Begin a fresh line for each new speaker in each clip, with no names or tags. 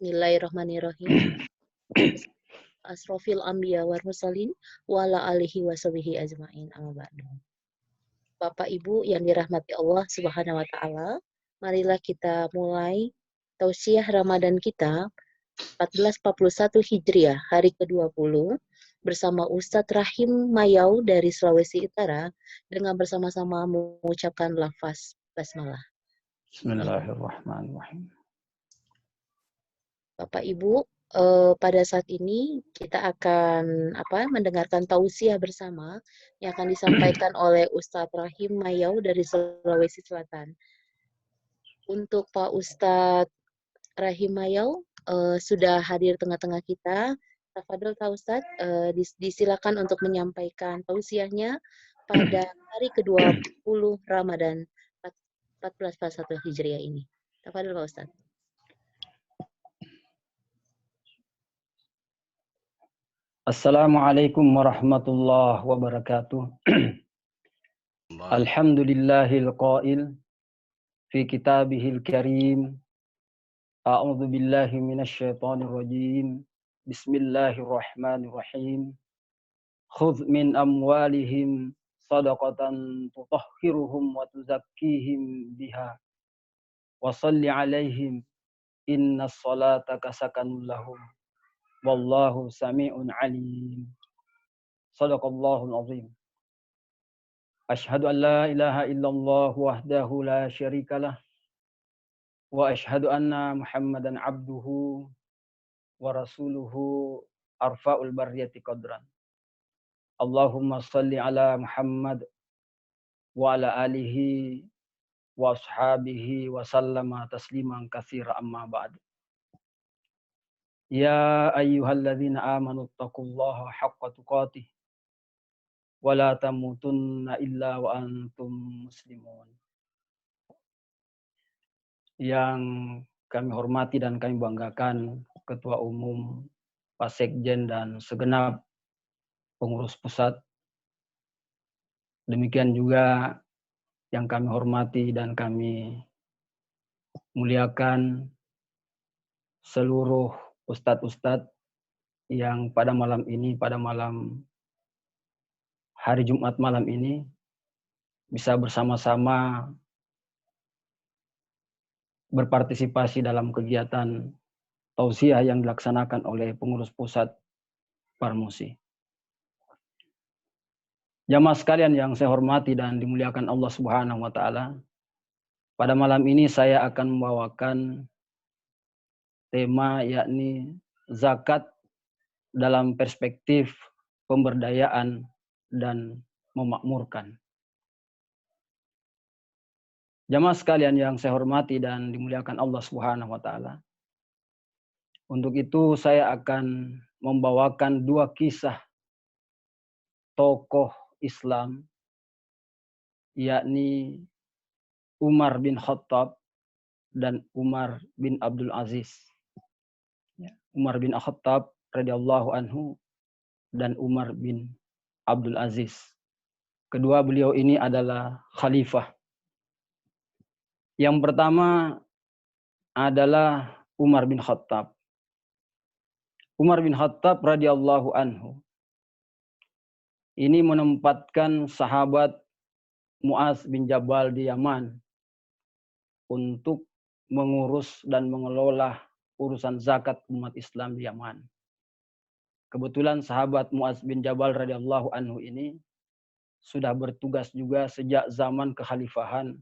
Bismillahirrahmanirrahim. Asrofil anbiya wal mursalin wa ala alihi wa sahbihi ajmain. Amma ba'du. Bapak Ibu yang dirahmati Allah Subhanahu wa taala, marilah kita mulai tausiah Ramadan kita 1441 Hijriah, hari ke-20 bersama Ustadz Rahim Mayau dari Sulawesi Utara dengan bersama-sama mengucapkan lafaz basmalah.
Bismillahirrahmanirrahim.
Bapak Ibu, pada saat ini kita akan mendengarkan tausiah bersama yang akan disampaikan oleh Ustadz Rahim Mayau dari Sulawesi Selatan. Untuk Pak Ustadz Rahim Mayau sudah hadir tengah-tengah kita. Tafadhol Pak Ustadz, disilakan untuk menyampaikan tausiahnya pada hari ke-20 Ramadan 1441 Hijriah ini. Tafadhol Pak Ustadz.
Assalamualaikum warahmatullahi wabarakatuh. Alhamdulillahil qail fi kitabihil karim. A'udzu billahi minasyaitonir rajim. Bismillahirrahmanirrahim. Khudh min amwalihim shadaqatan tutahhiruhum wa tuzakkihim biha wa shalli 'alaihim innas salataka sakanun lahum. Wallahu sami'un alim. Shadaqallahul azim. Asyhadu an la ilaha illallah wahdahu la syarikalah. Wa asyhadu anna Muhammadan abduhu wa rasuluhu arfa'ul barriyati qadran. Allahumma salli ala Muhammad wa ala alihi wa ashabihi wa sallama tasliman katsira amma ba'd. Ya ayyuhalladzina amanu taqullaha haqqa tuqatih wa la tamutunna illa wa antum muslimun. Yang kami hormati dan kami banggakan Ketua Umum, Pak Sekjen dan segenap pengurus pusat. Demikian juga yang kami hormati dan kami muliakan seluruh ustadz-ustadz yang pada malam ini, pada malam hari Jumat malam ini bisa bersama-sama berpartisipasi dalam kegiatan tausiah yang dilaksanakan oleh pengurus pusat Parmusi. Jamaah sekalian yang saya hormati dan dimuliakan Allah Subhanahu wa taala. Pada malam ini saya akan membawakan tema yakni zakat dalam perspektif pemberdayaan dan memakmurkan. Jamaah sekalian yang saya hormati dan dimuliakan Allah Subhanahu wa taala. Untuk itu saya akan membawakan dua kisah tokoh Islam yakni Umar bin Khattab dan Umar bin Abdul Aziz. Umar bin Khattab radhiyallahu anhu dan Umar bin Abdul Aziz. Kedua beliau ini adalah khalifah. Yang pertama adalah Umar bin Khattab. Umar bin Khattab radhiyallahu anhu ini menempatkan sahabat Muaz bin Jabal di Yaman untuk mengurus dan mengelola urusan zakat umat Islam di Yaman. Kebetulan sahabat Muaz bin Jabal radhiyallahu anhu ini sudah bertugas juga sejak zaman kekhalifahan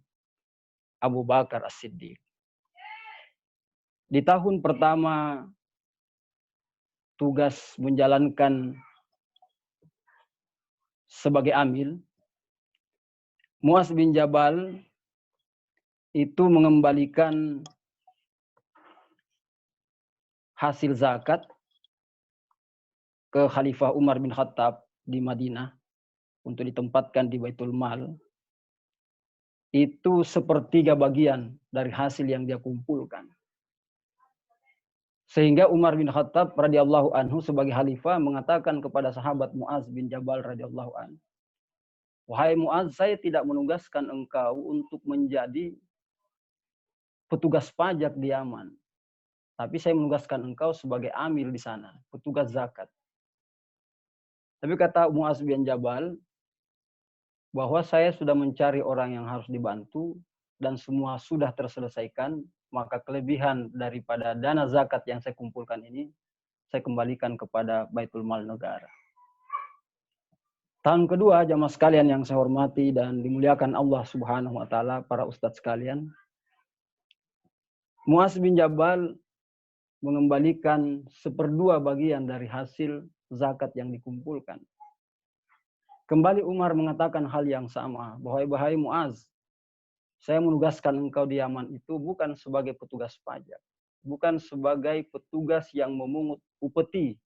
Abu Bakar As-Siddiq. Di tahun pertama tugas menjalankan sebagai amil, Muaz bin Jabal itu mengembalikan hasil zakat ke Khalifah Umar bin Khattab di Madinah untuk ditempatkan di Baitul Mal. Itu sepertiga bagian dari hasil yang dia kumpulkan. Sehingga Umar bin Khattab radhiyallahu anhu sebagai khalifah mengatakan kepada sahabat Muaz bin Jabal radhiyallahu anhu, "Wahai Muaz, saya tidak menugaskan engkau untuk menjadi petugas pajak di Yaman, Tapi saya menugaskan engkau sebagai amil di sana, petugas zakat. Tapi kata Muaz bin Jabal, bahwa saya sudah mencari orang yang harus dibantu, dan semua sudah terselesaikan, maka kelebihan daripada dana zakat yang saya kumpulkan ini, saya kembalikan kepada Baitul Mal negara. Tahun kedua, jamaah sekalian yang saya hormati dan dimuliakan Allah Subhanahu wa Ta'ala, para ustadz sekalian, Muaz bin Jabal mengembalikan 1/2 bagian dari hasil zakat yang dikumpulkan. Kembali Umar mengatakan hal yang sama, bahwa wahai Muaz, saya menugaskan engkau di Yaman itu bukan sebagai petugas pajak, bukan sebagai petugas yang memungut upeti,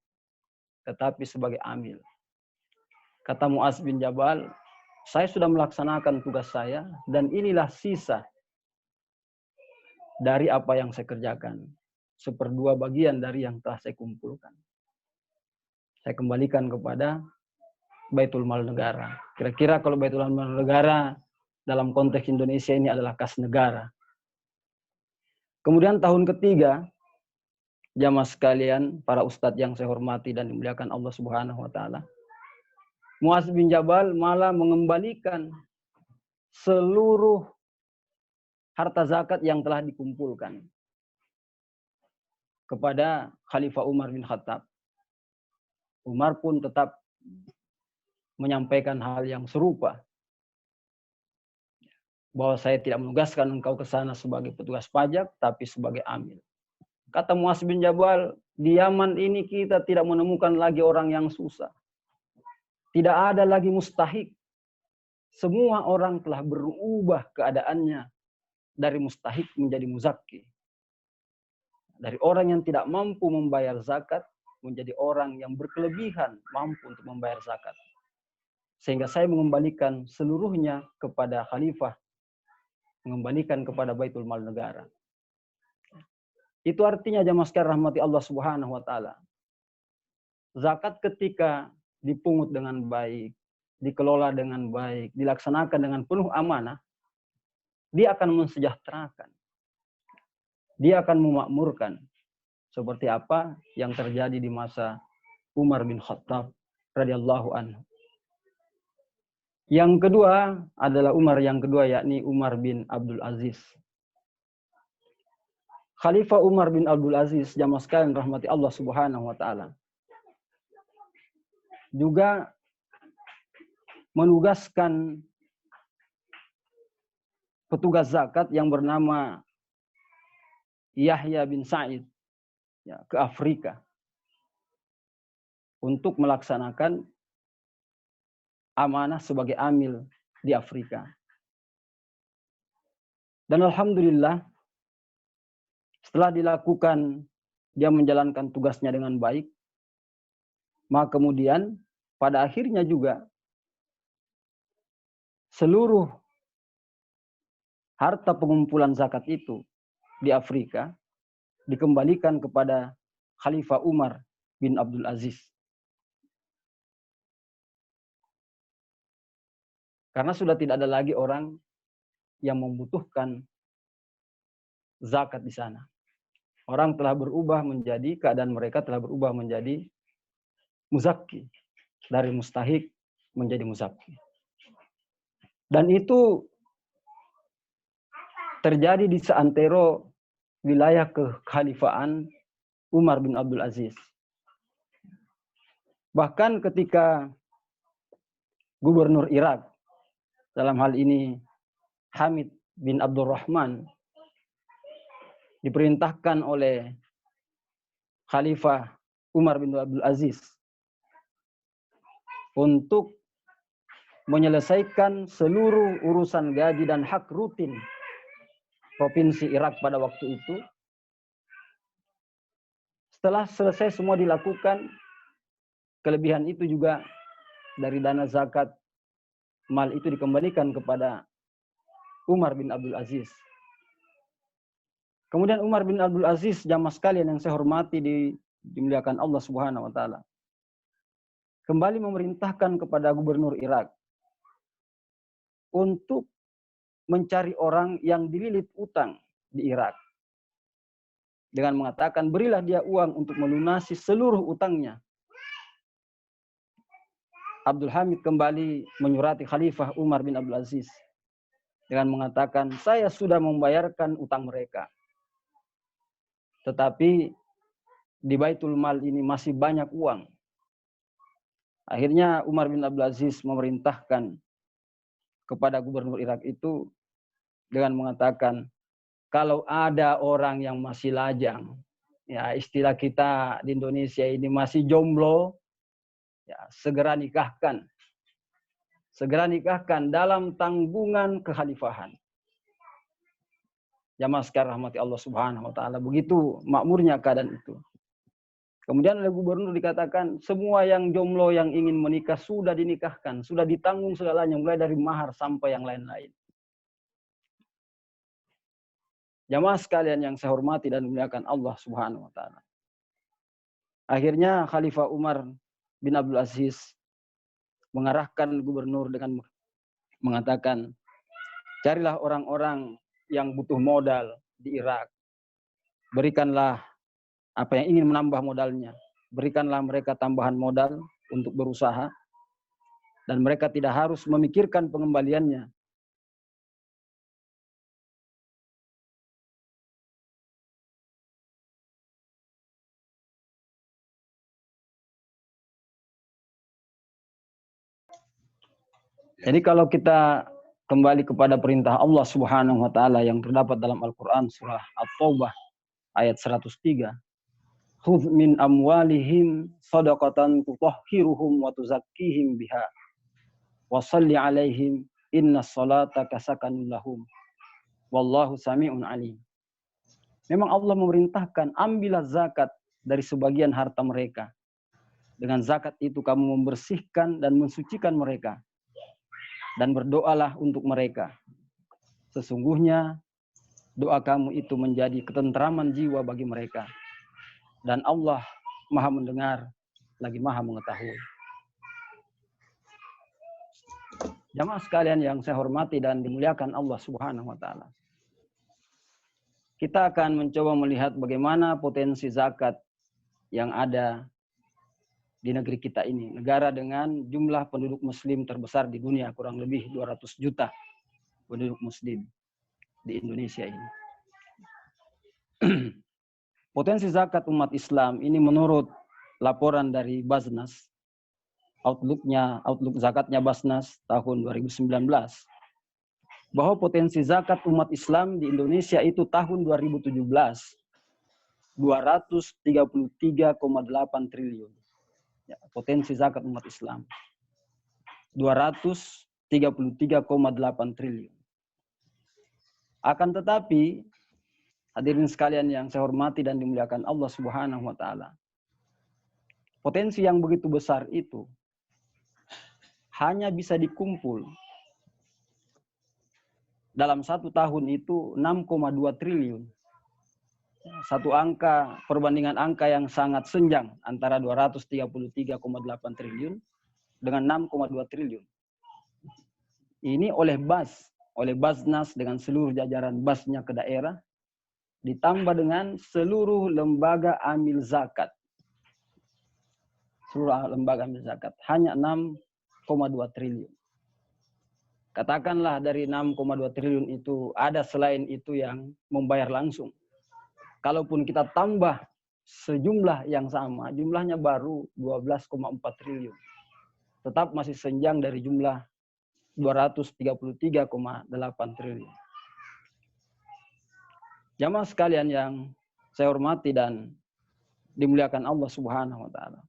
tetapi sebagai amil. Kata Muaz bin Jabal, saya sudah melaksanakan tugas saya, dan inilah sisa dari apa yang saya kerjakan. 1/2 bagian dari yang telah saya kumpulkan. Saya kembalikan kepada Baitul Mal negara. Kira-kira kalau Baitul Mal negara dalam konteks Indonesia ini adalah kas negara. Kemudian tahun ketiga, jamaah sekalian, para ustadz yang saya hormati dan dimuliakan Allah Subhanahu wa Ta'ala, Muaz bin Jabal malah mengembalikan seluruh harta zakat yang telah dikumpulkan kepada Khalifah Umar bin Khattab. Umar pun tetap menyampaikan hal yang serupa, bahwa saya tidak menugaskan engkau ke sana sebagai petugas pajak, tapi sebagai amil. Kata Muaz bin Jabal, di Yaman ini kita tidak menemukan lagi orang yang susah. Tidak ada lagi mustahik. Semua orang telah berubah keadaannya dari mustahik menjadi muzakki. Dari orang yang tidak mampu membayar zakat menjadi orang yang berkelebihan mampu untuk membayar zakat. Sehingga saya mengembalikan seluruhnya kepada khalifah, mengembalikan kepada Baitul Mal negara. Itu artinya jamaah sekalian rahmati Allah Subhanahu wa Ta'ala. Zakat ketika dipungut dengan baik, dikelola dengan baik, dilaksanakan dengan penuh amanah, dia akan mensejahterakan. Dia akan memakmurkan. Seperti apa yang terjadi di masa Umar bin Khattab radhiyallahu anhu. Yang kedua adalah Umar yang kedua, yakni Umar bin Abdul Aziz. Khalifah Umar bin Abdul Aziz, jamaah sekalian rahmati Allah Subhanahu wa Ta'ala, juga menugaskan petugas zakat yang bernama Yahya bin Sa'id ke Afrika untuk melaksanakan amanah sebagai amil di Afrika. Dan alhamdulillah, setelah dilakukan, dia menjalankan tugasnya dengan baik, maka kemudian pada akhirnya juga seluruh harta pengumpulan zakat itu di Afrika dikembalikan kepada Khalifah Umar bin Abdul Aziz. Karena sudah tidak ada lagi orang yang membutuhkan zakat di sana. Orang telah berubah menjadi, keadaan mereka telah berubah menjadi muzakki. Dari mustahik menjadi muzakki. Dan itu terjadi di seantero wilayah kekhalifaan Umar bin Abdul Aziz. Bahkan ketika gubernur Irak, dalam hal ini Hamid bin Abdurrahman, diperintahkan oleh Khalifah Umar bin Abdul Aziz untuk menyelesaikan seluruh urusan gaji dan hak rutin provinsi Irak pada waktu itu. Setelah selesai semua dilakukan, kelebihan itu juga dari dana zakat mal itu dikembalikan kepada Umar bin Abdul Aziz. Kemudian Umar bin Abdul Aziz, jamaah sekalian yang saya hormati dimuliakan Allah Subhanahu wa Ta'ala, kembali memerintahkan kepada gubernur Irak untuk mencari orang yang dililit utang di Irak. dengan mengatakan, berilah dia uang untuk melunasi seluruh utangnya. Abdul Hamid kembali menyurati Khalifah Umar bin Abdul Aziz dengan mengatakan, saya sudah membayarkan utang mereka. Tetapi di Baitul Mal ini masih banyak uang. Akhirnya Umar bin Abdul Aziz memerintahkan kepada gubernur Irak itu dengan mengatakan, kalau ada orang yang masih lajang, ya istilah kita di Indonesia ini masih jomblo, ya segera nikahkan. Segera nikahkan dalam tanggungan kekhalifahan. Jamaah sekalian rahmati Allah Subhanahu wa taala, begitu makmurnya keadaan itu. Kemudian oleh gubernur dikatakan, semua yang jomblo yang ingin menikah sudah dinikahkan, sudah ditanggung segalanya, mulai dari mahar sampai yang lain-lain. Jamaah sekalian yang saya hormati dan muliakan Allah Subhanahu wa taala. Akhirnya Khalifah Umar bin Abdul Aziz mengarahkan gubernur dengan mengatakan, carilah orang-orang yang butuh modal di Irak. Berikanlah apa yang ingin menambah modalnya. Berikanlah mereka tambahan modal untuk berusaha. Dan mereka tidak harus memikirkan pengembaliannya. Jadi kalau kita kembali kepada perintah Allah Subhanahu wa taala yang terdapat dalam Al-Qur'an surah At-Taubah ayat 103. Khudh min amwalihim shadaqatan tutahhiruhum wa tuzakkihim biha wa shalli 'alaihim innas salataka sakanun lahum wallahu sami'un 'alim. Memang Allah memerintahkan, ambillah zakat dari sebagian harta mereka. Dengan zakat itu kamu membersihkan dan mensucikan mereka. Dan berdoalah untuk mereka. Sesungguhnya doa kamu itu menjadi ketentraman jiwa bagi mereka. Dan Allah Maha mendengar, lagi Maha mengetahui. Jamaah sekalian yang saya hormati dan dimuliakan Allah Subhanahu wa taala. Kita akan mencoba melihat bagaimana potensi zakat yang ada di negeri kita ini. Negara dengan jumlah penduduk muslim terbesar di dunia, kurang lebih 200 juta penduduk muslim di Indonesia ini. Potensi zakat umat Islam ini menurut laporan dari Basnas, outlook zakatnya Basnas tahun 2019, bahwa potensi zakat umat Islam di Indonesia itu tahun 2017 233,8 triliun. Ya, potensi zakat umat Islam 233,8 triliun. Akan tetapi, hadirin sekalian yang saya hormati dan dimuliakan Allah Subhanahu wa taala, potensi yang begitu besar itu hanya bisa dikumpul dalam satu tahun itu 6,2 triliun. Satu angka, perbandingan angka yang sangat senjang antara 233,8 triliun dengan 6,2 triliun. Ini oleh Basnas dengan seluruh jajaran Basnya ke daerah, ditambah dengan seluruh lembaga amil zakat. Seluruh lembaga amil zakat, hanya 6,2 triliun. Katakanlah dari 6,2 triliun itu, ada selain itu yang membayar langsung. Kalaupun kita tambah sejumlah yang sama, jumlahnya baru 12,4 triliun. Tetap masih senjang dari jumlah 233,8 triliun. Jamaah sekalian yang saya hormati dan dimuliakan Allah Subhanahu wa taala.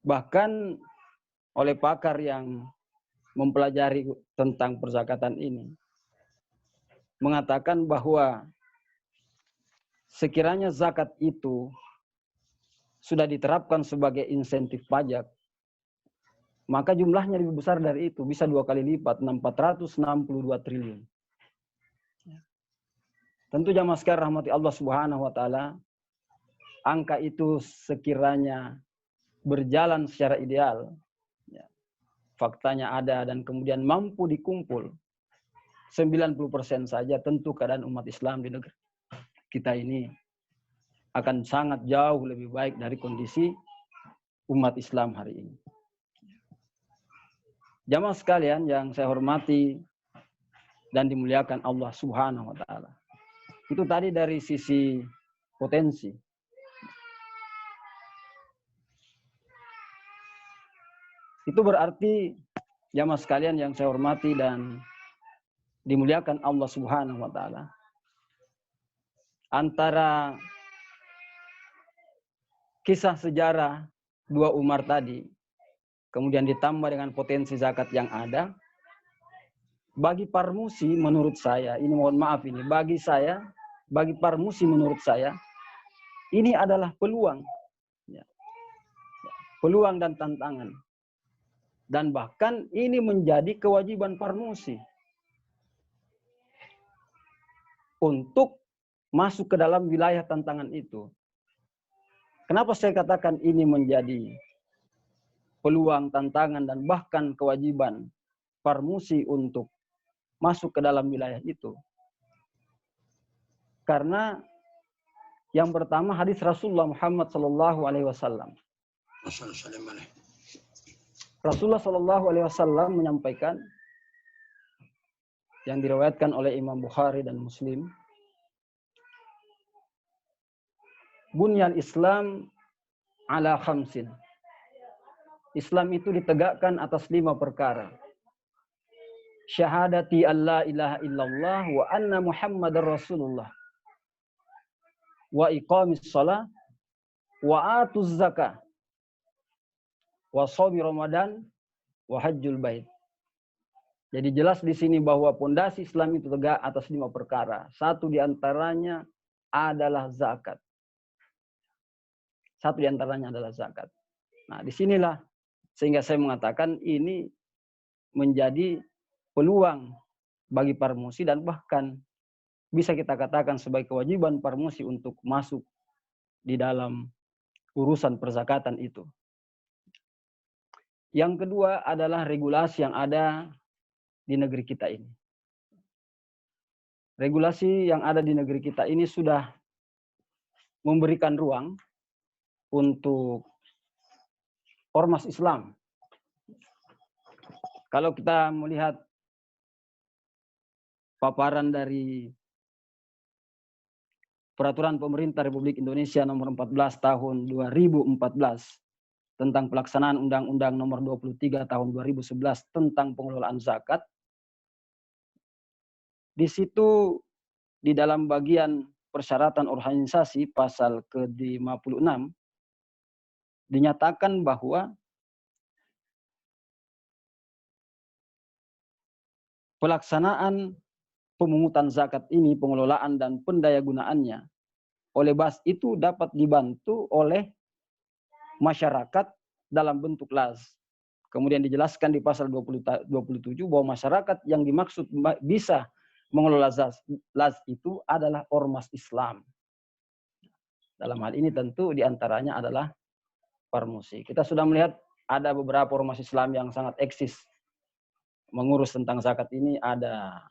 Bahkan oleh pakar yang mempelajari tentang perzakatan ini mengatakan bahwa sekiranya zakat itu sudah diterapkan sebagai insentif pajak, maka jumlahnya lebih besar dari itu, bisa 2 kali lipat, 462 triliun. Tentu jamaah sekalian rahmati Allah Subhanahu wa taala, angka itu sekiranya berjalan secara ideal, ya, faktanya ada dan kemudian mampu dikumpul 90% saja, tentu keadaan umat Islam di negeri kita ini akan sangat jauh lebih baik dari kondisi umat Islam hari ini. Jamaah sekalian yang saya hormati dan dimuliakan Allah Subhanahu wa taala. Itu tadi dari sisi potensi. Itu berarti jamaah sekalian yang saya hormati dan dimuliakan Allah Subhanahu wa taala. Antara kisah sejarah dua Umar tadi, kemudian ditambah dengan potensi zakat yang ada, bagi Parmusi menurut saya, ini mohon maaf ini, bagi Parmusi menurut saya, ini adalah peluang. Ya. Peluang dan tantangan. Dan bahkan ini menjadi kewajiban Parmusi untuk masuk ke dalam wilayah tantangan itu. Kenapa saya katakan ini menjadi peluang, tantangan, dan bahkan kewajiban Parmusi untuk masuk ke dalam wilayah itu? Karena yang pertama hadis Rasulullah Muhammad SAW. Rasulullah SAW menyampaikan yang diriwayatkan oleh Imam Bukhari dan Muslim. Bunyan Islam ala khamsin. Islam itu ditegakkan atas 5 perkara. Syahadati an la ilaha illallah wa anna Muhammadar Rasulullah. Wa iqamis shalah wa atuz zakah. Wa shaumi Ramadan wa hajjul bait. Jadi jelas di sini bahwa pondasi Islam itu tegak atas 5 perkara. Satu di antaranya adalah zakat. Satu di antaranya adalah zakat. Nah, disinilah sehingga saya mengatakan ini menjadi peluang bagi Parmusi dan bahkan bisa kita katakan sebagai kewajiban Parmusi untuk masuk di dalam urusan perzakatan itu. Yang kedua adalah regulasi yang ada di negeri kita ini. Regulasi yang ada di negeri kita ini sudah memberikan ruang untuk ormas Islam. Kalau kita melihat paparan dari Peraturan Pemerintah Republik Indonesia Nomor 14 Tahun 2014 tentang pelaksanaan Undang-Undang Nomor 23 Tahun 2011 tentang pengelolaan zakat, di situ di dalam bagian persyaratan organisasi pasal ke-56 dinyatakan bahwa pelaksanaan pemungutan zakat ini, pengelolaan dan pendayagunaannya oleh BAS itu dapat dibantu oleh masyarakat dalam bentuk las. Kemudian dijelaskan di pasal 27 bahwa masyarakat yang dimaksud bisa mengelola las itu adalah ormas Islam. Dalam hal ini tentu diantaranya adalah Parmusi. Kita sudah melihat ada beberapa ormas Islam yang sangat eksis mengurus tentang zakat ini. Ada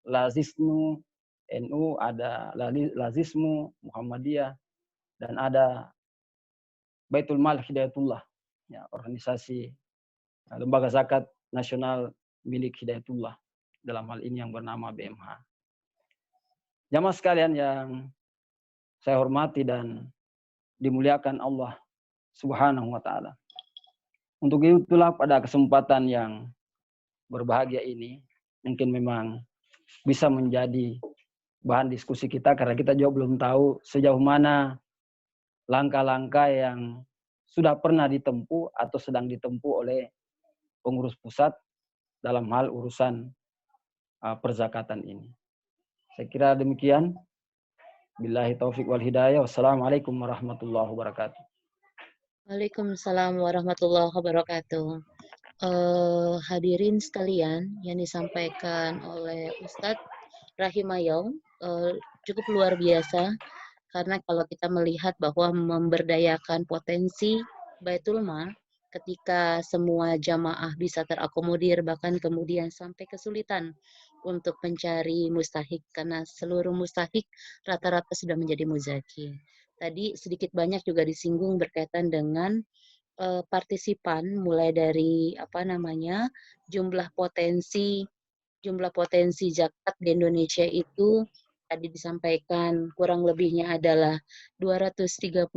Lazismu, NU, ada Lazismu, Muhammadiyah, dan ada Baitul Mal Hidayatullah, ya, organisasi lembaga zakat nasional milik Hidayatullah, dalam hal ini yang bernama BMH. Jamaah sekalian yang saya hormati dan dimuliakan Allah Subhanahu wa taala. Untuk itulah pada kesempatan yang berbahagia ini mungkin memang bisa menjadi bahan diskusi kita karena kita juga belum tahu sejauh mana langkah-langkah yang sudah pernah ditempuh atau sedang ditempuh oleh pengurus pusat dalam hal urusan perzakatan ini. Saya kira demikian. Billahi taufik wal hidayah. Wassalamualaikum warahmatullahi wabarakatuh.
Waalaikumsalam warahmatullahi wabarakatuh. Hadirin sekalian yang disampaikan oleh Ustadz Rahimayong cukup luar biasa, karena kalau kita melihat bahwa memberdayakan potensi Baitul Mal ketika semua jamaah bisa terakomodir, bahkan kemudian sampai kesulitan untuk mencari mustahik karena seluruh mustahik rata-rata sudah menjadi muzaki. tadi sedikit banyak juga disinggung berkaitan dengan partisipan, mulai dari apa namanya, jumlah potensi zakat di Indonesia itu tadi disampaikan kurang lebihnya adalah 233,8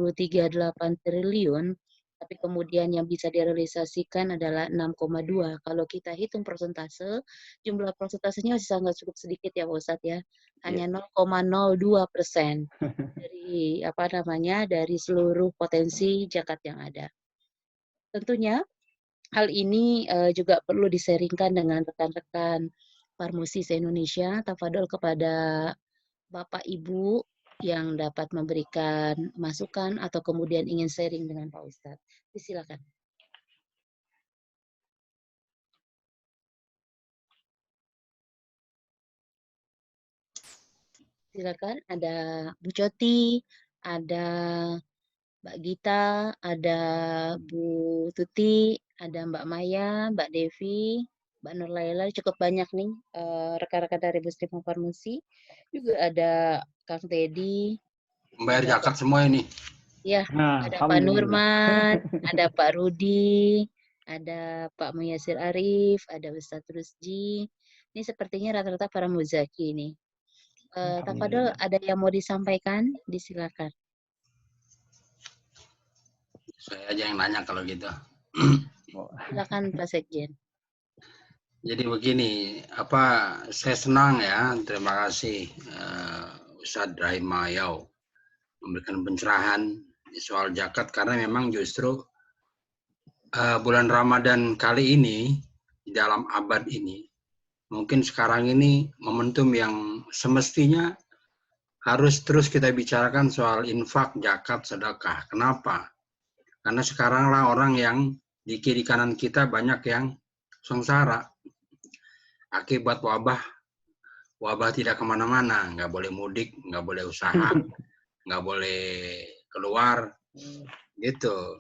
triliun, tapi kemudian yang bisa direalisasikan adalah 6,2. Kalau kita hitung persentase, jumlah persentasenya masih sangat cukup sedikit ya Pak Ustadz ya, hanya 0,02% dari apa namanya, dari seluruh potensi zakat yang ada. Tentunya hal ini juga perlu di-sharing-kan dengan rekan-rekan Parmusi se-Indonesia. Tafadhol kepada Bapak Ibu yang dapat memberikan masukan atau kemudian ingin sharing dengan Pak Ustadz. Silakan. Silakan, ada Bu Coti, ada Mbak Gita, ada Bu Tuti, ada Mbak Maya, Mbak Devi, Mbak Nurlaila, cukup banyak nih rekan-rekan dari Muslim Farmasi. Juga ada Kang Teddy,
Membayar
ada
zakat semua ini.
ya,
Nah,
ada Pak
alhamdulillah.
Nurman, ada Pak Rudi, ada Pak Muyasir Arif, ada Ustadz Rusji. Ini sepertinya rata-rata para muzaki nih. Tafadhol,
Alhamdulillah.
ada yang mau disampaikan? Disilakan.
Saya aja yang nanya kalau gitu.
Silakan Pak Sekjen.
Jadi begini, saya senang ya, terima kasih Ustadz Rahim Mayau memberikan pencerahan soal zakat karena memang justru bulan Ramadan kali ini di dalam abad ini mungkin sekarang ini momentum yang semestinya harus terus kita bicarakan soal infak, zakat, sedekah. Kenapa? Karena sekaranglah orang yang di kiri kanan kita banyak yang sengsara akibat wabah tidak kemana-mana, nggak boleh mudik, nggak boleh usaha, nggak boleh keluar, gitu.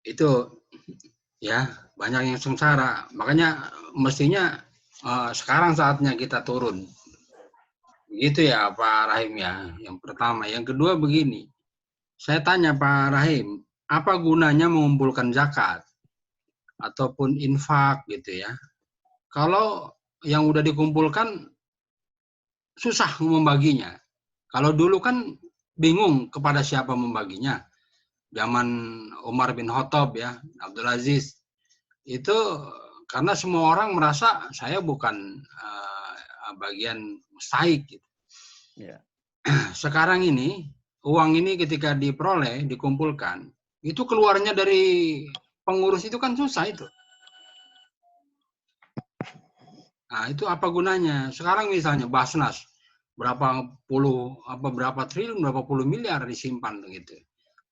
Itu ya banyak yang sengsara. Makanya mestinya sekarang saatnya kita turun. Gitu ya Pak Rahim ya. Yang pertama, yang kedua begini. Saya tanya Pak Rahim, apa gunanya mengumpulkan zakat ataupun infak gitu ya? Kalau yang udah dikumpulkan susah membaginya. Kalau dulu kan bingung kepada siapa membaginya. Zaman Umar bin Khattab ya, Abdul Aziz. Itu karena semua orang merasa saya bukan bagian mustahik gitu.
Ya.
Sekarang ini, uang ini ketika diperoleh, dikumpulkan, itu keluarnya dari pengurus itu kan susah itu. Nah, itu apa gunanya? Sekarang misalnya Basnas, berapa triliun, berapa puluh miliar disimpan gitu.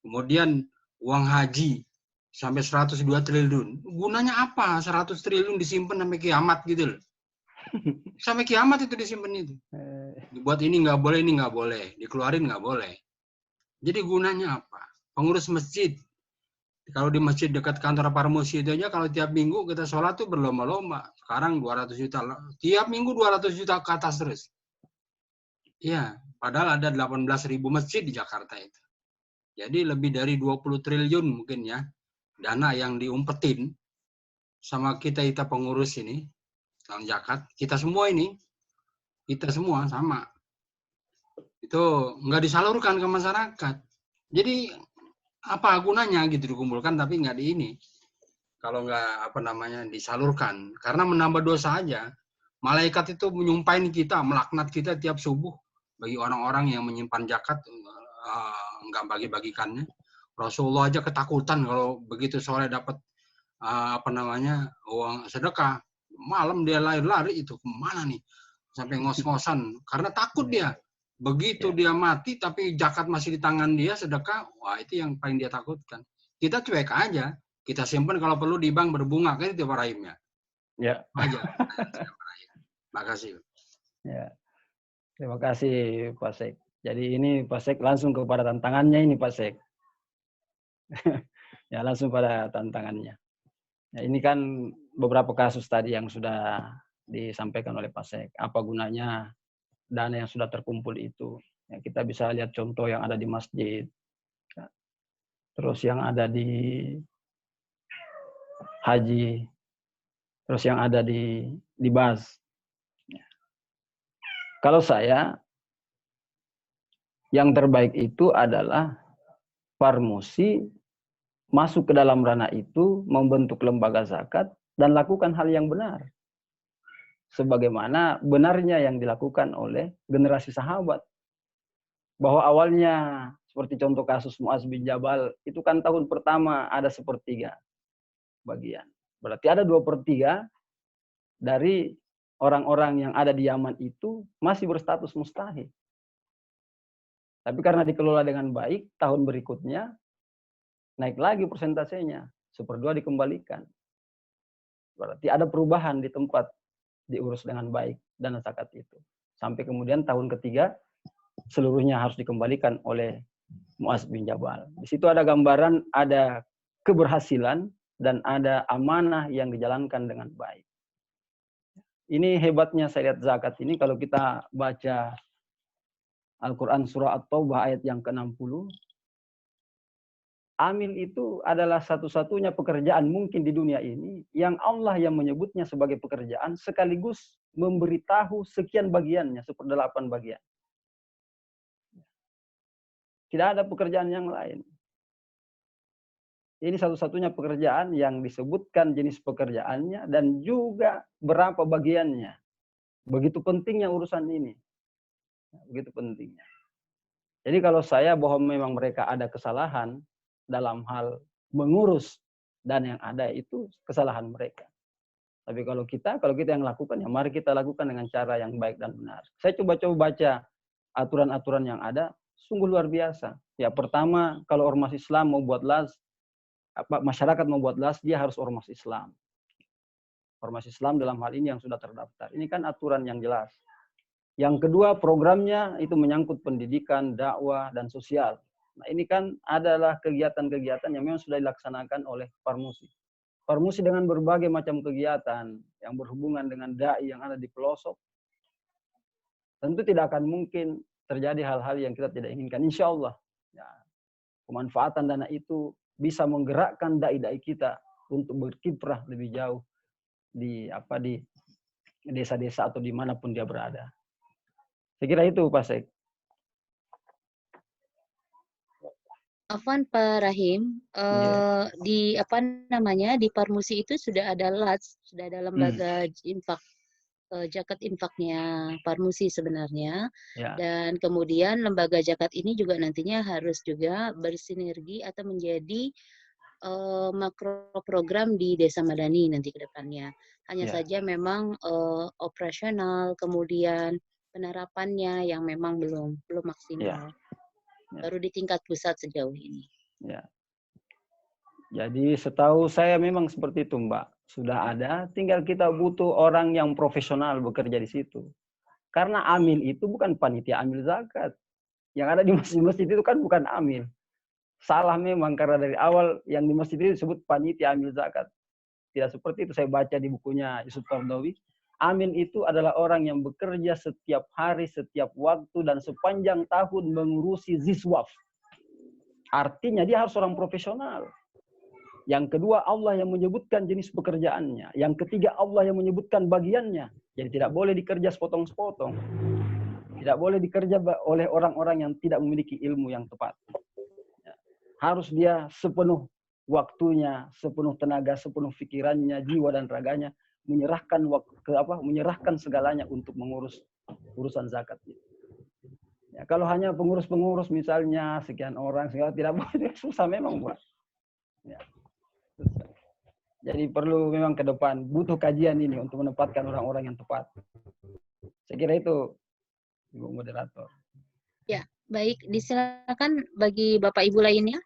Kemudian uang haji sampai 102 triliun. Gunanya apa? 100 triliun disimpan sampai kiamat gitu loh. Sampai kiamat itu disimpan itu. Dibuat ini nggak boleh, ini nggak boleh. Dikeluarin nggak boleh. Jadi gunanya apa? Pengurus masjid. Kalau di masjid dekat kantor Parmusi itu aja kalau tiap minggu kita sholat tuh berlomba-lomba. Sekarang 200 juta. Tiap minggu 200 juta ke atas terus. Iya, padahal ada 18.000 masjid di Jakarta itu. Jadi lebih dari 20 triliun mungkin ya. Dana yang diumpetin sama kita pengurus ini. Dalam zakat. Kita semua ini. Kita semua sama. Itu nggak disalurkan ke masyarakat. Jadi apa gunanya gitu dikumpulkan tapi nggak di ini. Kalau nggak disalurkan. Karena menambah dosa aja. Malaikat itu menyumpahin kita, melaknat kita tiap subuh. Bagi orang-orang yang menyimpan zakat, nggak bagi-bagikannya. Rasulullah aja ketakutan kalau begitu sore dapat uang sedekah. Malam dia lari-lari itu kemana nih? Sampai ngos-ngosan. Karena takut dia. Begitu dia mati tapi zakat masih di tangan dia, sedekah, wah itu yang paling dia takutkan. Kita cuek aja, kita simpan kalau perlu di bank berbunga, kan itu Pak Rahim ya. Ya. Aja. Terima kasih.
Ya. Terima kasih Pak Sek. Jadi ini Pak Sek langsung kepada tantangannya ini Pak Sek. Ya langsung pada tantangannya. Ya, ini kan beberapa kasus tadi yang sudah disampaikan oleh Pak Sek. Apa gunanya dana yang sudah terkumpul itu? Ya, kita bisa lihat contoh yang ada di masjid, terus yang ada di haji, terus yang ada di bas. Kalau saya, yang terbaik itu adalah Parmusi masuk ke dalam ranah itu, membentuk lembaga zakat, dan lakukan hal yang benar. Sebagaimana benarnya yang dilakukan oleh generasi sahabat. Bahwa awalnya, seperti contoh kasus Mu'az bin Jabal, itu kan tahun pertama ada 1/3 bagian. Berarti ada 2/3 dari orang-orang yang ada di Yaman itu masih berstatus mustahik. Tapi karena dikelola dengan baik, tahun berikutnya naik lagi persentasenya, 1/2 dikembalikan. Berarti ada perubahan di tempat diurus dengan baik dana zakat itu. Sampai kemudian tahun ketiga, seluruhnya harus dikembalikan oleh Mu'az bin Jabal. Di situ ada gambaran, ada keberhasilan, dan ada amanah yang dijalankan dengan baik. Ini hebatnya saya lihat zakat ini, kalau kita baca Al-Quran surah At-Taubah ayat yang ke-60, amil itu adalah satu-satunya pekerjaan mungkin di dunia ini yang Allah yang menyebutnya sebagai pekerjaan sekaligus memberitahu sekian bagiannya, 1/8 bagian. Tidak ada pekerjaan yang lain. Ini satu-satunya pekerjaan yang disebutkan jenis pekerjaannya dan juga berapa bagiannya. Begitu pentingnya urusan ini. Begitu pentingnya. Jadi kalau saya bahwa memang mereka ada kesalahan dalam hal mengurus dan yang ada itu kesalahan mereka. Tapi kalau kita yang lakukan, ya mari kita lakukan dengan cara yang baik dan benar. Saya coba-coba baca aturan-aturan yang ada, sungguh luar biasa. Ya pertama, kalau ormas Islam mau buat las, masyarakat mau buat las, dia harus ormas Islam. Ormas Islam dalam hal ini yang sudah terdaftar. Ini kan aturan yang jelas. Yang kedua, programnya itu menyangkut pendidikan, dakwah, dan sosial. Nah ini kan adalah kegiatan-kegiatan yang memang sudah dilaksanakan oleh Parmusi. Parmusi dengan berbagai macam kegiatan yang berhubungan dengan dai yang ada di pelosok, tentu tidak akan mungkin terjadi hal-hal yang kita tidak inginkan. Insya Allah, ya, pemanfaatan dana itu bisa menggerakkan dai-dai kita untuk berkiprah lebih jauh di desa-desa atau dimanapun dia berada. Saya kira itu, Pak Sek.
Afwan Pak Rahim, di di Parmusi itu sudah ada LAS, sudah ada lembaga infak, zakat infaknya Parmusi sebenarnya, dan kemudian lembaga zakat ini juga nantinya harus juga bersinergi atau menjadi makro program di Desa Madani nanti ke depannya. Hanya saja memang operasional, kemudian penerapannya yang memang belum maksimal. Baru di tingkat pusat sejauh ini.
Ya. Jadi setahu saya memang seperti itu, Mbak. Sudah ada, tinggal kita butuh orang yang profesional bekerja di situ. Karena amil itu bukan panitia amil zakat. Yang ada di masjid-masjid itu kan bukan amil. Salah memang, karena dari awal yang di masjid itu disebut panitia amil zakat. Tidak seperti itu, saya baca di bukunya Yusuf Qaradawi. Amin itu adalah orang yang bekerja setiap hari, setiap waktu, dan sepanjang tahun mengurusi ziswaf. Artinya dia harus orang profesional. Yang kedua, Allah yang menyebutkan jenis pekerjaannya. Yang ketiga, Allah yang menyebutkan bagiannya. Jadi tidak boleh dikerja sepotong-sepotong. Tidak boleh dikerja oleh orang-orang yang tidak memiliki ilmu yang tepat. Harus dia sepenuh waktunya, sepenuh tenaga, sepenuh pikirannya, jiwa dan raganya, menyerahkan segalanya untuk mengurus urusan zakat. Ya, kalau hanya pengurus-pengurus misalnya sekian orang, segala tidak boleh, susah memang, Pak. Ya, susah. Jadi perlu memang ke depan butuh kajian ini untuk menempatkan orang-orang yang tepat. Saya kira itu, Ibu Moderator.
Ya, baik. Disilakan bagi Bapak Ibu lainnya.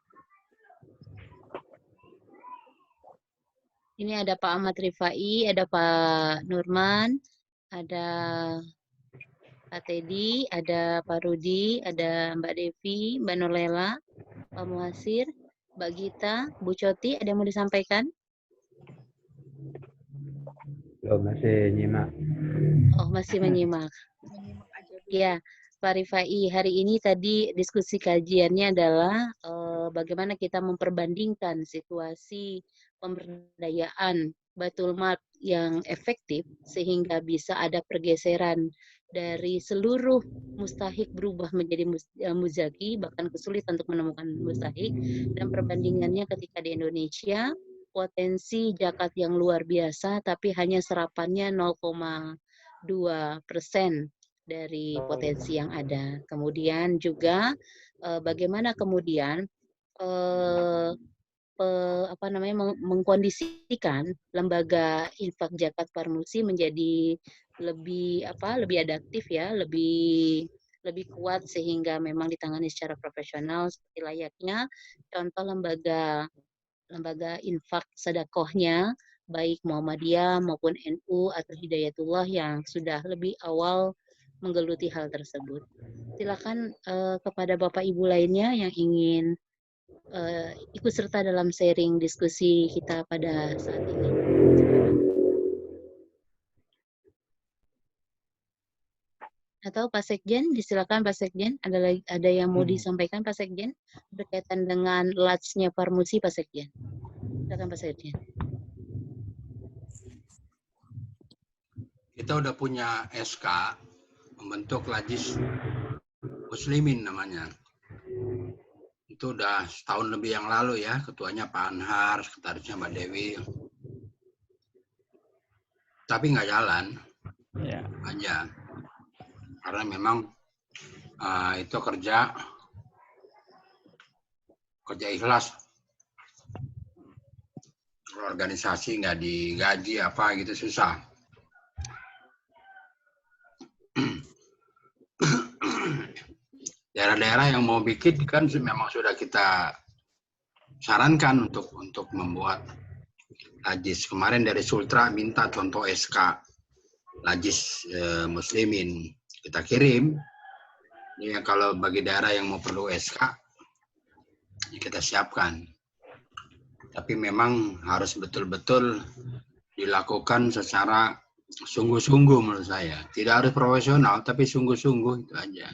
Ini ada Pak Ahmad Rifai, ada Pak Nurman, ada Pak Teddy, ada Pak Rudi, ada Mbak Devi, Mbak Norlela, Pak Muhasir, Mbak Gita, Bu Coti, ada yang mau disampaikan?
Masih nyimak.
Oh, masih menyimak. Ya, Pak Rifai, hari ini tadi diskusi kajiannya adalah bagaimana kita memperbandingkan situasi pemberdayaan Baitul Mal yang efektif sehingga bisa ada pergeseran dari seluruh mustahik berubah menjadi muzaki, bahkan kesulitan untuk menemukan mustahik, dan perbandingannya ketika di Indonesia potensi zakat yang luar biasa tapi hanya serapannya 0,2% dari potensi yang ada. Kemudian juga bagaimana kemudian mengkondisikan lembaga infak zakat parmusi menjadi lebih adaptif ya, lebih kuat sehingga memang ditangani secara profesional seperti layaknya contoh lembaga infak sedekahnya baik Muhammadiyah maupun NU atau Hidayatullah yang sudah lebih awal menggeluti hal tersebut. Silakan kepada Bapak Ibu lainnya yang ingin ikut serta dalam sharing diskusi kita pada saat ini. Atau Pak Sekjen, disilakan Pak Sekjen, ada yang mau disampaikan Pak Sekjen berkaitan dengan LATS-nya Parmusi Pak Sekjen. Silakan Pak Sekjen.
Kita udah punya SK membentuk Lajis Muslimin namanya. Itu udah setahun lebih yang lalu ya, ketuanya Pak Anhar, sekretarisnya Mbak Dewi. Tapi nggak jalan, aja. Karena memang itu kerja ikhlas. Organisasi nggak digaji apa gitu susah. Daerah-daerah yang mau bikin kan memang sudah kita sarankan untuk membuat Lajis. Kemarin dari Sultra minta contoh SK Lajis Muslimin, kita kirim. Ini kalau bagi daerah yang mau perlu SK, ya kita siapkan. Tapi memang harus betul-betul dilakukan secara sungguh-sungguh menurut saya. Tidak harus profesional, tapi sungguh-sungguh itu aja.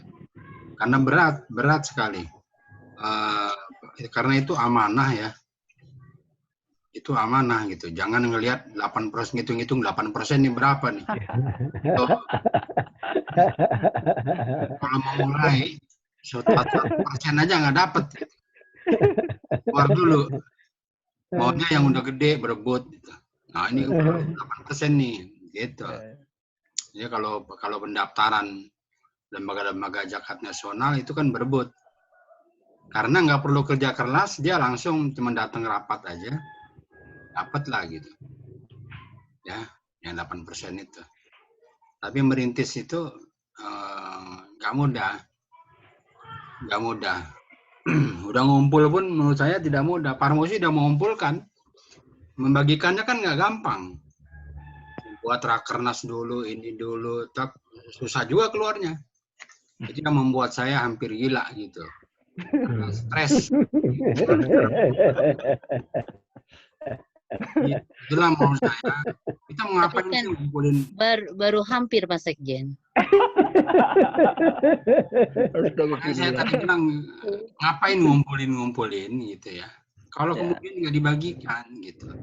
Karena berat sekali. Karena itu amanah ya. Itu amanah gitu. Jangan ngelihat 8%, ngitung-ngitung 8% ini berapa nih. Kalau mau mulai, 1% aja nggak dapet. Keluar dulu. Maunya yang udah gede berebut. Gitu. Nah ini 8% nih. Gitu. Jadi kalau pendaftaran lembaga-lembaga zakat nasional itu kan berebut. Karena nggak perlu kerja keras, dia langsung cuma datang rapat aja, dapat lah gitu. Ya, yang 8% itu. Tapi merintis itu nggak mudah. Nggak mudah. Udah ngumpul pun menurut saya tidak mudah. Parmusi udah mengumpulkan. Membagikannya kan nggak gampang. Buat rakernas dulu, ini dulu, susah juga keluarnya. Itu yang membuat saya hampir gila gitu. Stres. Itulah menurut saya. Kita mau ngapain sih ngumpulin?
Baru hampir Pak Sekjen.
Saya tadi bilang ngapain ngumpulin gitu ya. Kalau kemudian nggak dibagikan gitu.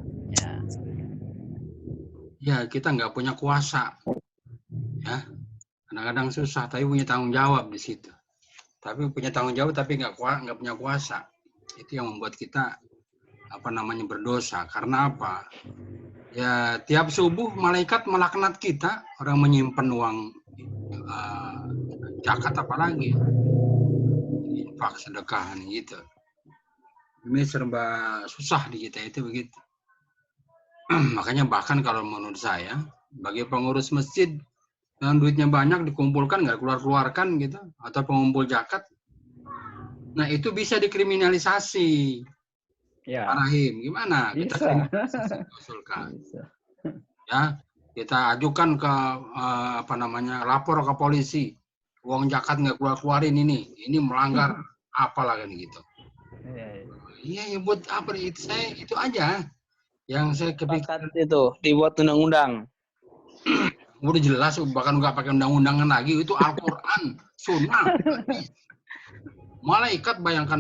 Ya kita nggak punya kuasa. Ya. Kadang-kadang susah, tapi punya tanggung jawab di situ. Tapi punya tanggung jawab, tapi nggak punya kuasa. Itu yang membuat kita berdosa. Karena apa? Ya tiap subuh malaikat melaknat kita orang menyimpan uang zakat apalagi infak sedekah gitu. Ini serba susah di kita itu begitu. Makanya bahkan kalau menurut saya bagi pengurus masjid yang duitnya banyak dikumpulkan nggak keluarkan gitu atau pengumpul zakat, nah itu bisa dikriminalisasi.
Ya.
Pak Rahim, gimana kita kriminalisasi usulkan? Ya, kita ajukan ke lapor ke polisi, uang zakat nggak keluarin ini melanggar apalah kan gitu. Iya ya buat apa itu aja yang saya kepikiran
itu dibuat undang-undang.
Udah jelas, bahkan nggak pakai undang-undangan lagi, itu Al-Quran, Sunnah. Malaikat bayangkan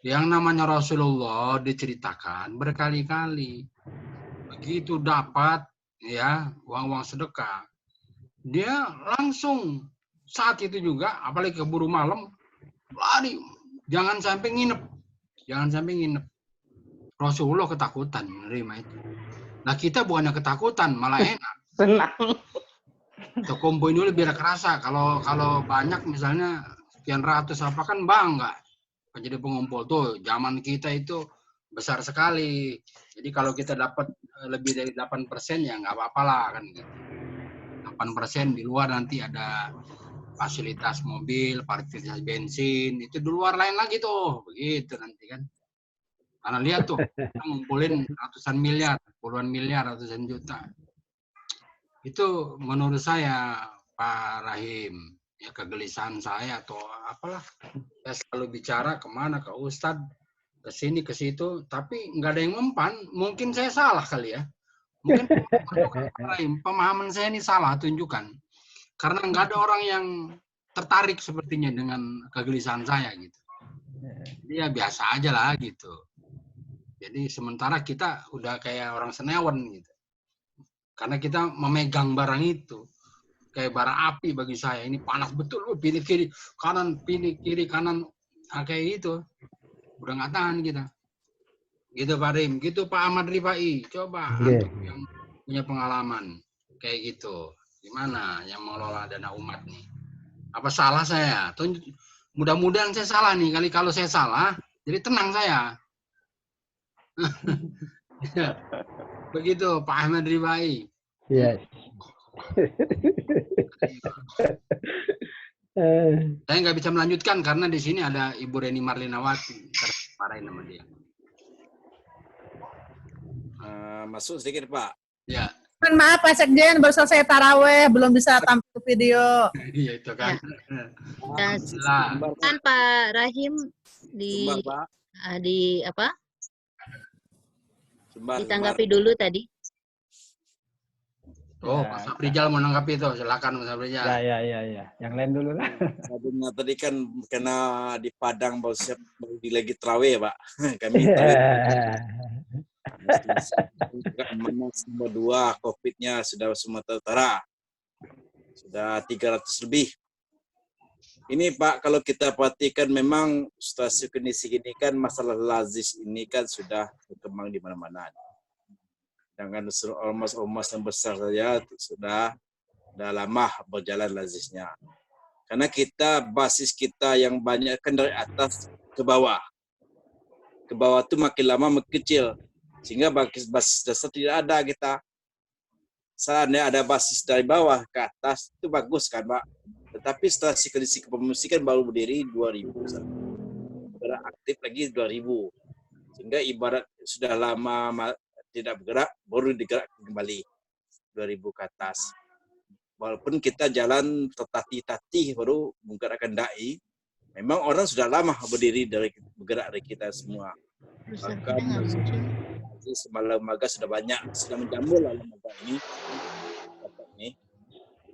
yang namanya Rasulullah diceritakan berkali-kali. Begitu dapat ya uang-uang sedekah, dia langsung saat itu juga, apalagi keburu malam, lari, jangan sampai nginep. Rasulullah ketakutan menerima itu. Nah kita bukannya ketakutan, malah enak.
Senang.
Sekompo ini biar kerasa. Kalau banyak misalnya sekian ratus apa kan bangga. Jadi pengumpul tuh zaman kita itu besar sekali. Jadi kalau kita dapat lebih dari 8% ya nggak apa-apa lah kan gitu. 8% di luar nanti ada fasilitas mobil, fasilitas bensin, itu di luar lain lagi tuh. Begitu nanti kan. Karena lihat tuh, kita ngumpulin ratusan miliar, puluhan miliar, ratusan juta. Itu menurut saya, Pak Rahim, ya kegelisahan saya atau apalah. Saya selalu bicara kemana, ke Ustadz, ke sini, ke situ, tapi nggak ada yang mempan. Mungkin saya salah kali ya. Mungkin Pak Rahim, pemahaman saya ini salah, tunjukkan. Karena nggak ada orang yang tertarik sepertinya dengan kegelisahan saya gitu. Jadi ya biasa aja lah gitu. Jadi sementara kita udah kayak orang senewan gitu. Karena kita memegang barang itu. Kayak bara api bagi saya. Ini panas betul. Pilih kiri, kanan, pilih kiri, kanan. Nah, kayak gitu. Udah nggak tahan kita. Gitu Pak Rim. Gitu Pak Ahmad Rifai. Coba antum yang punya pengalaman. Kayak gitu. Gimana yang mengelola dana umat nih? Apa salah saya? Mudah-mudahan saya salah nih. Kali kalau saya salah, jadi tenang saya. Begitu Pak Ahmad Rifai.
Yes.
Saya nggak bisa melanjutkan karena di sini ada Ibu Reni Marlinawati. Terparahin nama dia.
Masuk sedikit Pak.
Ya.
Maaf Pak Sekjen, baru selesai taraweh, belum bisa tampil video.
Iya itu kan.
Ya. Kan Pak Rahim di
Sumbar, Pak.
di apa?
Sumbar,
Ditanggapi dulu tadi.
Oh, Pak Saprijal mau nanggapi itu. Silakan Pak Saprijal.
Ya. Yang lain dulu lah.
Tadi kan karena di Padang baru di lagi terawih Pak. Kami terawih. Nomor 2 COVID-nya sudah Sumatera Utara. Sudah 300 lebih. Ini Pak, kalau kita perhatikan memang situasi kondisi ini kan masalah lazis ini kan sudah berkembang di mana-mana. Dengan ormas-ormas yang besar saja sudah lama berjalan lazisnya. Karena kita basis kita yang banyak kan dari atas ke bawah. Ke bawah itu makin lama makin kecil. Sehingga basis dasar tidak ada kita. Seandainya ada basis dari bawah ke atas itu bagus kan Pak. Tetapi situasi kondisi kepemimpinan baru berdiri 2000. Bergerak aktif lagi 2000. Sehingga ibarat sudah lama tidak bergerak, baru digerak kembali 2000 ke atas. Walaupun kita jalan tertatih-tatih baru menggerakkan dai, memang orang sudah lama berdiri bergerak dari kita semua. Maka lembaga sudah banyak, sudah menjamur lembaga ini.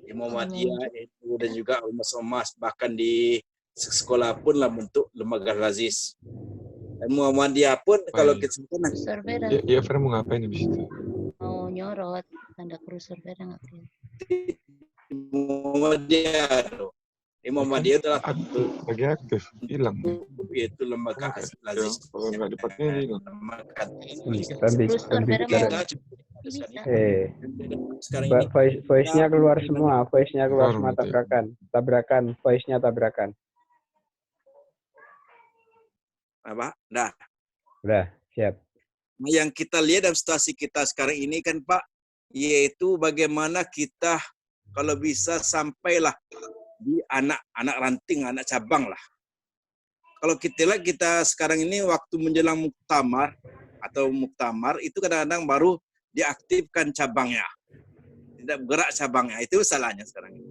Muhammadiyah itu dan juga ormas-ormas bahkan di sekolah pun lah bentuk lembaga lazis. Dan Muhammadiyah pun kalau kita
Iya, Fer mau ngapain di situ?
Mau nyorot tanda kursor Vera ngapain?
Muhammadiyah adalah
lagi aktif, hilang.
Itu lembaga lazis.
Kalau nggak dipakai hilang.
Voice-nya keluar semua, voice-nya keluar semua, tabrakan, voice-nya tabrakan.
Apa? Dah.
Udah, siap.
Yang kita lihat dalam situasi kita sekarang ini kan Pak, yaitu bagaimana kita kalau bisa sampailah di anak ranting, anak cabang lah. Kalau kita lihat kita sekarang ini waktu menjelang muktamar itu kadang-kadang baru diaktifkan cabangnya. Tidak bergerak cabangnya, itu salahnya sekarang ini.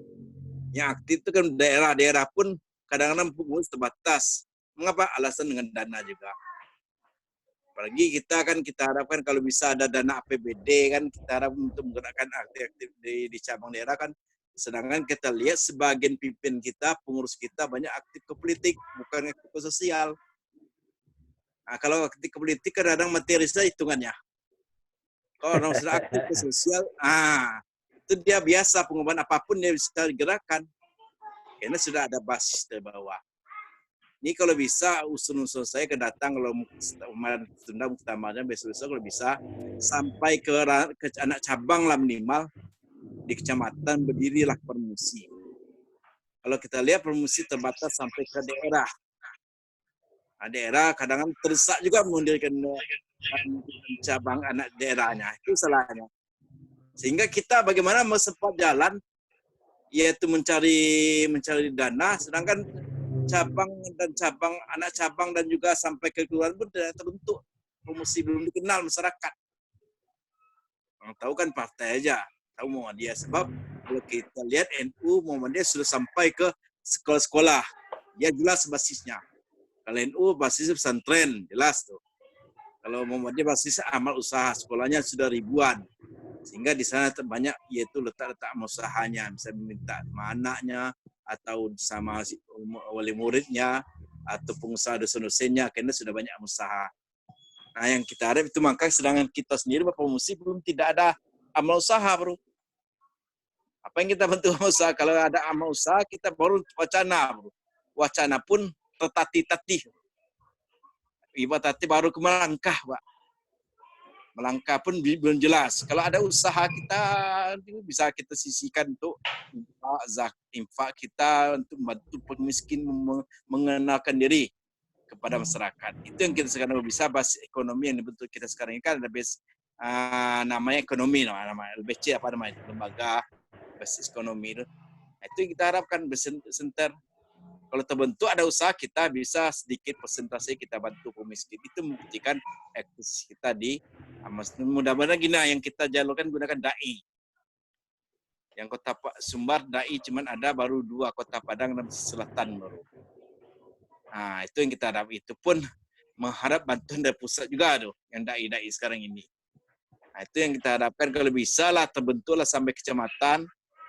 Yang aktif itu kan daerah-daerah pun kadang-kadang pengurus terbatas. Mengapa? Alasan dengan dana juga. Apalagi kita harapkan kalau bisa ada dana APBD kan, kita harap untuk menggerakkan aktif-aktif di cabang daerah kan. Sedangkan kita lihat sebagian pimpin kita, pengurus kita banyak aktif ke politik, bukan aktif ke sosial. Nah, kalau aktif ke politik kadang-kadang materi saja hitungannya. Kalau orang sudah aktif ke sosial, itu dia biasa pengumuman apapun dia bisa digerakkan. Karena sudah ada basis dari bawah. Ini kalau bisa usul-usul saya kedatang kalau tunda muktamarnya besok-besok kalau bisa sampai ke anak cabang lah minimal di kecamatan berdirilah permusi. Kalau kita lihat permusi terbatas sampai ke daerah. Nah, daerah kadang-kadang terdesak juga mengundurkan cabang anak daerahnya. Itu salahnya. Sehingga kita bagaimana sempat jalan yaitu mencari dana, sedangkan cabang dan cabang anak cabang dan juga sampai ke kelurahan pun tidak terbentuk, promosi belum dikenal masyarakat. Yang tahu kan partai aja, tahu Muhammadiyah. Sebab kalau kita lihat NU Muhammadiyah sudah sampai ke sekolah-sekolah, dia jelas basisnya. Kalau NU basisnya pesantren, jelas tuh. Kalau Muhammadiyah basis amal usaha, sekolahnya sudah ribuan. Sehingga di sana banyak yaitu letak-letak usahanya, bisa meminta sama anaknya atau sama wali muridnya atau pengusaha dosen-dosennya, karena sudah banyak usaha. Nah, yang kita harap itu maka sedangkan kita sendiri Bapak Musi belum tidak ada amal usaha, bro. Apa yang kita bentuk amal usaha? Kalau ada amal usaha kita baru wacana, bro. Wacana pun tertatih-tatih. Ibaratnya baru ke melangkah, Pak. Melangkah pun belum jelas. Kalau ada usaha kita bisa kita sisihkan untuk infak kita untuk membantu pemiskin mengenalkan diri kepada masyarakat. Itu yang kita sekarang bisa basis ekonomi yang dibentuk kita sekarang ini kan ada base namanya ekonomi, namanya LBC apa namanya lembaga basis ekonomi itu. Nah, itu yang kita harapkan besenter. Kalau terbentuk ada usaha kita bisa sedikit persentase kita bantu pemiskin. Itu membuktikan aktivitas kita di mudah-mudahan gini yang kita jalurkan gunakan dai. Yang kota Sumbar dai cuman ada baru 2 kota Padang dan Selatan baru. Nah, itu yang kita harap. Itu pun mengharap bantuan dari pusat juga tuh yang dai-dai sekarang ini. Nah, itu yang kita harapkan kalau bisa lah terbentuklah sampai kecamatan,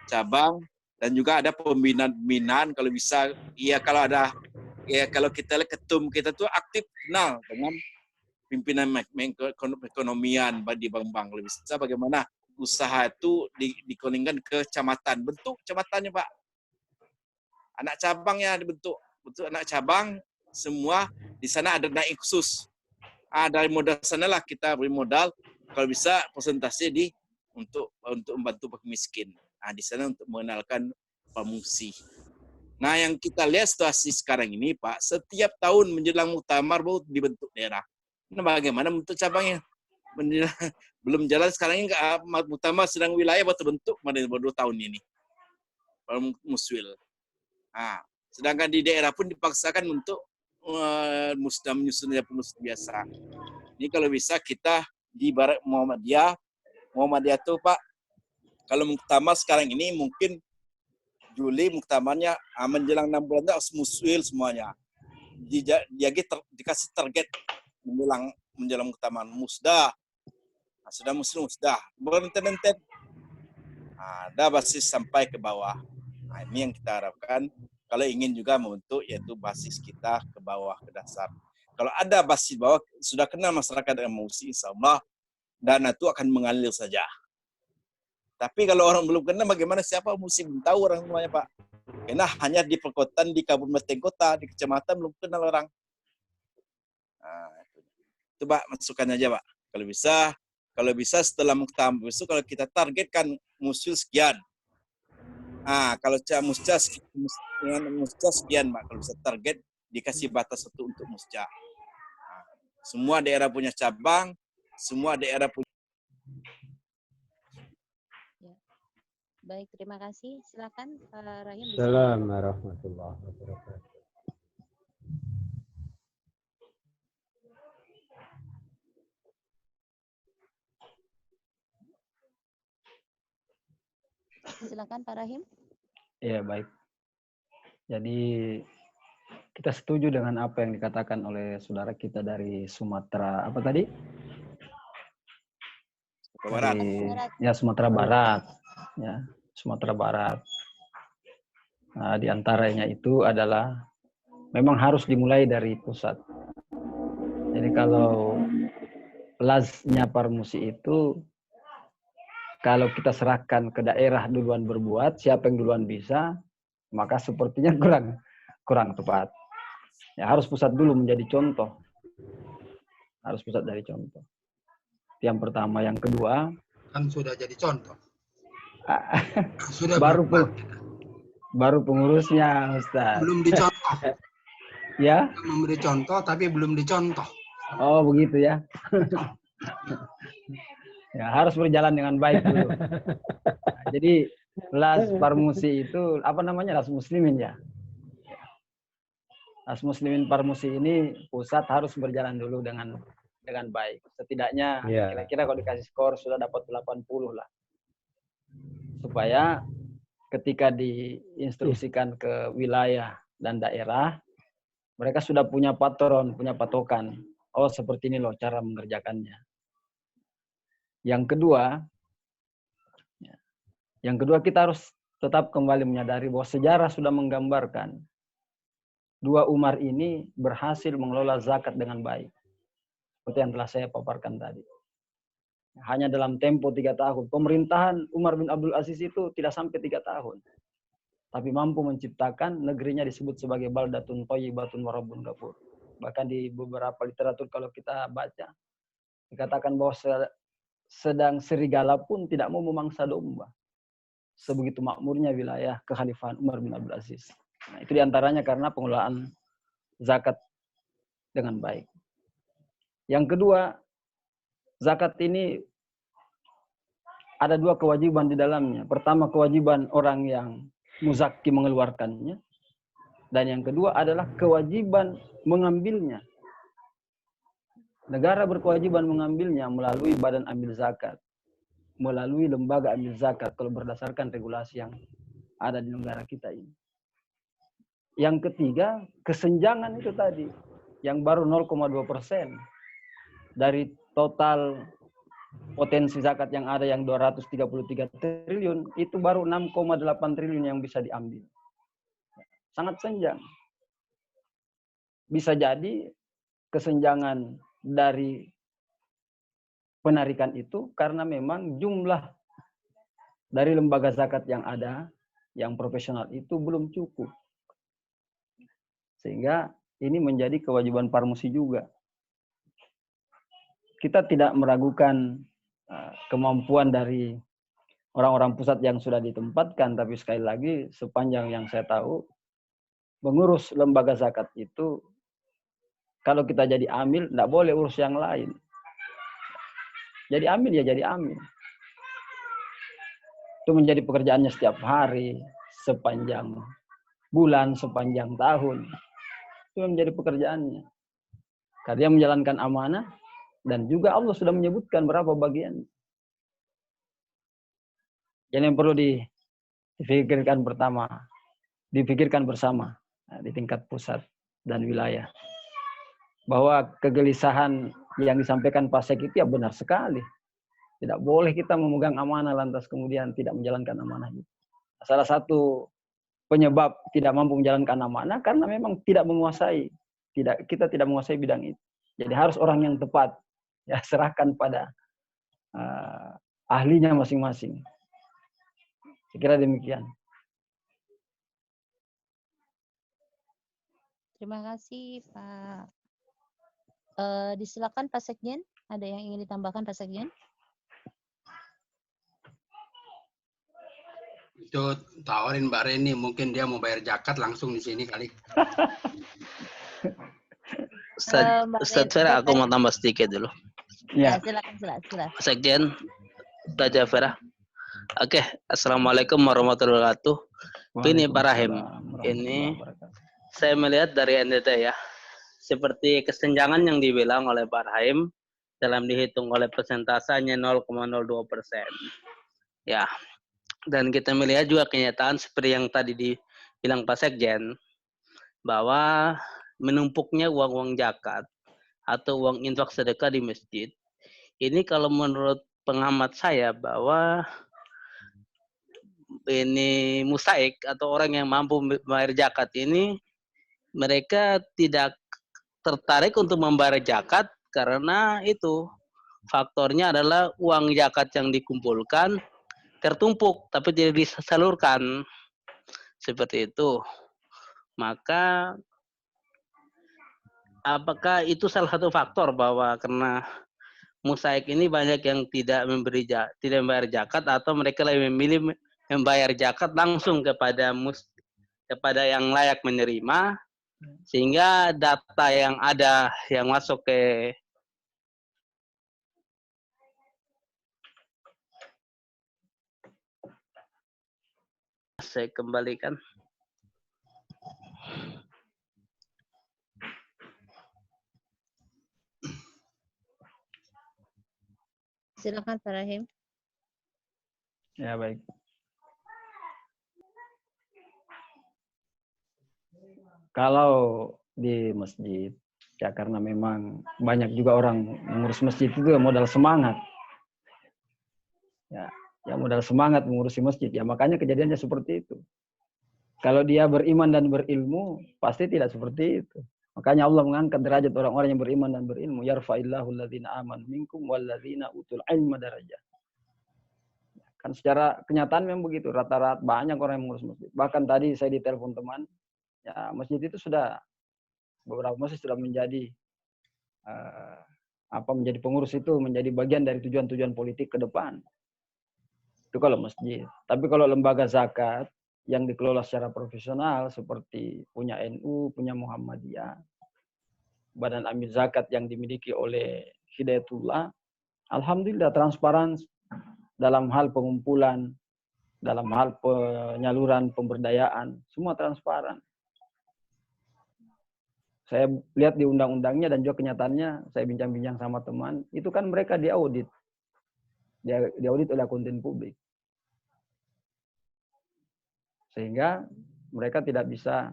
cabang, dan juga ada pembinaan kalau bisa. Iya kalau ada, ya kalau kita lihat ketum kita tuh aktif kenal dengan pimpinan ekonomian di bank-bank. Lebih bisa bagaimana usaha itu dikoningkan ke kecamatan. Bentuk kecamatannya Pak. Anak cabangnya dibentuk. Bentuk anak cabang semua di sana ada naik khusus. Dari modal sanalah kita beri modal. Kalau bisa presentasi untuk membantu miskin. Nah, di sana untuk mengenalkan pengungsi. Nah, yang kita lihat situasi sekarang ini, Pak, setiap tahun menjelang muktamar baru dibentuk daerah. Nah, bagaimana bentuk cabangnya? Belum jalan sekarang ini, muktamar sedang wilayah baru terbentuk baru 2 tahun ini. Baru muswil. Nah, sedangkan di daerah pun dipaksakan untuk menyusunnya pengurus biasa. Ini kalau bisa kita di Barat Muhammadiyah tuh Pak, kalau muktamar sekarang ini mungkin Juli muktamarnya menjelang 6 bulan itu harus muswil semuanya. Dikasih target menjelang muktamar musdah. Nah, sudah musdah. Berenten-enten. Ada basis sampai ke bawah. Nah, ini yang kita harapkan kalau ingin juga membentuk yaitu basis kita ke bawah, ke dasar. Kalau ada basis bawah, sudah kenal masyarakat dengan musik, insya Allah, dana itu akan mengalir saja. Tapi kalau orang belum kenal, bagaimana siapa musik? Belum tahu orang semuanya, Pak. Karena hanya di perkotaan, di kabupaten kota, di kecamatan belum kenal orang. Nah, itu Pak, masukan aja Pak. Kalau bisa setelah muktamar besok, kalau kita targetkan musil sekian. Kalau musca sekian, Pak. Kalau bisa target, dikasih batas satu untuk musca. Semua daerah punya cabang, semua daerah punya.
Baik, terima kasih. Silakan Pak Rahim.
Assalamualaikum warahmatullahi wabarakatuh.
Silakan Pak Rahim.
Ya, baik. Jadi kita setuju dengan apa yang dikatakan oleh saudara kita dari Sumatera, apa tadi?
Barat.
Ya, Sumatera Barat. Ya, Sumatera Barat. Nah, di antaranya itu adalah memang harus dimulai dari pusat. Jadi kalau lasnya Parmusi itu kalau kita serahkan ke daerah duluan berbuat, siapa yang duluan bisa, maka sepertinya kurang tepat. Ya, harus pusat dulu menjadi contoh. Harus pusat dari contoh. Yang pertama, yang kedua,
Kan sudah jadi contoh. Sudah
baru pengurusnya, Ustaz.
belum dicontoh.
Ya?
Memberi contoh tapi belum dicontoh.
Oh, begitu ya. Ya, harus berjalan dengan baik dulu. Nah, jadi Las Parmusi itu apa namanya? Las Muslimin ya. Las Muslimin Parmusi ini pusat harus berjalan dulu dengan baik. Setidaknya kira-kira kalau dikasih skor sudah dapat 80 lah. Supaya ketika diinstruksikan ke wilayah dan daerah, mereka sudah punya patron, punya patokan. Oh, seperti ini loh cara mengerjakannya. Yang kedua kita harus tetap kembali menyadari bahwa sejarah sudah menggambarkan dua Umar ini berhasil mengelola zakat dengan baik. Seperti yang telah saya paparkan tadi. Hanya dalam tempo 3 tahun. Pemerintahan Umar bin Abdul Aziz itu tidak sampai 3 tahun. Tapi mampu menciptakan negerinya disebut sebagai baldatun thayyibatun wa rabbun ghafur. Bahkan di beberapa literatur kalau kita baca, dikatakan bahwa sedang serigala pun tidak mau memangsa domba. Sebegitu makmurnya wilayah kekhalifahan Umar bin Abdul Aziz. Nah, itu diantaranya karena pengelolaan zakat dengan baik. Yang kedua, zakat ini ada 2 kewajiban di dalamnya. Pertama, kewajiban orang yang muzakki mengeluarkannya. Dan yang kedua adalah kewajiban mengambilnya. Negara berkewajiban mengambilnya melalui badan ambil zakat. Melalui lembaga ambil zakat kalau berdasarkan regulasi yang ada di negara kita ini. Yang ketiga, kesenjangan itu tadi. Yang baru 0,2% dari total potensi zakat yang ada yang 233 triliun, itu baru 6,8 triliun yang bisa diambil. Sangat senjang. Bisa jadi kesenjangan dari penarikan itu karena memang jumlah dari lembaga zakat yang ada, yang profesional itu belum cukup. Sehingga ini menjadi kewajiban Parmusi juga. Kita tidak meragukan kemampuan dari orang-orang pusat yang sudah ditempatkan, tapi sekali lagi sepanjang yang saya tahu, mengurus lembaga zakat itu, kalau kita jadi amil, tidak boleh urus yang lain. Jadi amil ya jadi amil. Itu menjadi pekerjaannya setiap hari, sepanjang bulan, sepanjang tahun. Itu menjadi pekerjaannya. Karena dia menjalankan amanah, dan juga Allah sudah menyebutkan berapa bagian. Jadi yang perlu dipikirkan bersama di tingkat pusat dan wilayah. Bahwa kegelisahan yang disampaikan Pak Sek itu ya benar sekali. Tidak boleh kita memegang amanah lantas kemudian tidak menjalankan amanah itu. Salah satu penyebab tidak mampu menjalankan amanah karena memang tidak menguasai. Kita tidak menguasai bidang itu. Jadi harus orang yang tepat. Ya, serahkan pada ahlinya masing-masing. Saya kira demikian.
Terima kasih, Pak. Disilakan Pak Sekjen. Ada yang ingin ditambahkan Pak Sekjen?
Itu tawarin Mbak Reni, mungkin dia mau bayar zakat langsung di sini kali.
Ustaz Vera, aku mau tambah sedikit dulu.
Ya.
Silakan.
Pak Sekjen, Ustaz Vera. Oke, Assalamualaikum warahmatullahi wabarakatuh. Ini Pak Rahim. Ini saya melihat dari NTT ya, seperti kesenjangan yang dibilang oleh Pak Rahim dalam dihitung oleh persentasenya 0,02%. Ya, dan kita melihat juga kenyataan seperti yang tadi dibilang Pak Sekjen, bahwa menumpuknya uang-uang zakat atau uang infak sedekah di masjid, ini kalau menurut pengamat saya bahwa ini musaik atau orang yang mampu membayar zakat ini, mereka tidak tertarik untuk membayar zakat karena itu faktornya adalah uang zakat yang dikumpulkan tertumpuk tapi tidak disalurkan, seperti itu. Maka apakah itu salah satu faktor bahwa karena musaik ini banyak yang tidak membayar zakat, atau mereka lebih memilih membayar zakat langsung kepada yang layak menerima, sehingga data yang ada yang masuk ke saya kembalikan.
Silakan Pak Rahim.
Ya, baik. Kalau di masjid, ya karena memang banyak juga orang mengurus masjid itu modal semangat. Ya modal semangat mengurusi masjid. Ya makanya kejadiannya seperti itu. Kalau dia beriman dan berilmu, pasti tidak seperti itu. Makanya Allah mengangkat derajat orang-orang yang beriman dan berilmu. Yarfa'illahu alladzina amanu minkum walladzina utul ilma darajat. Kan secara kenyataan memang begitu. Rata-rata banyak orang yang mengurus masjid. Bahkan tadi saya ditelepon teman, ya masjid itu sudah, beberapa masjid sudah menjadi menjadi pengurus itu, menjadi bagian dari tujuan-tujuan politik ke depan. Itu kalau masjid. Tapi kalau lembaga zakat yang dikelola secara profesional seperti punya NU, punya Muhammadiyah, Badan Amil Zakat yang dimiliki oleh Hidayatullah, alhamdulillah transparan dalam hal pengumpulan, dalam hal penyaluran pemberdayaan, semua transparan. Saya lihat di undang-undangnya dan juga kenyataannya, saya bincang-bincang sama teman, itu kan mereka diaudit. Diaudit oleh akuntan publik. Sehingga mereka tidak bisa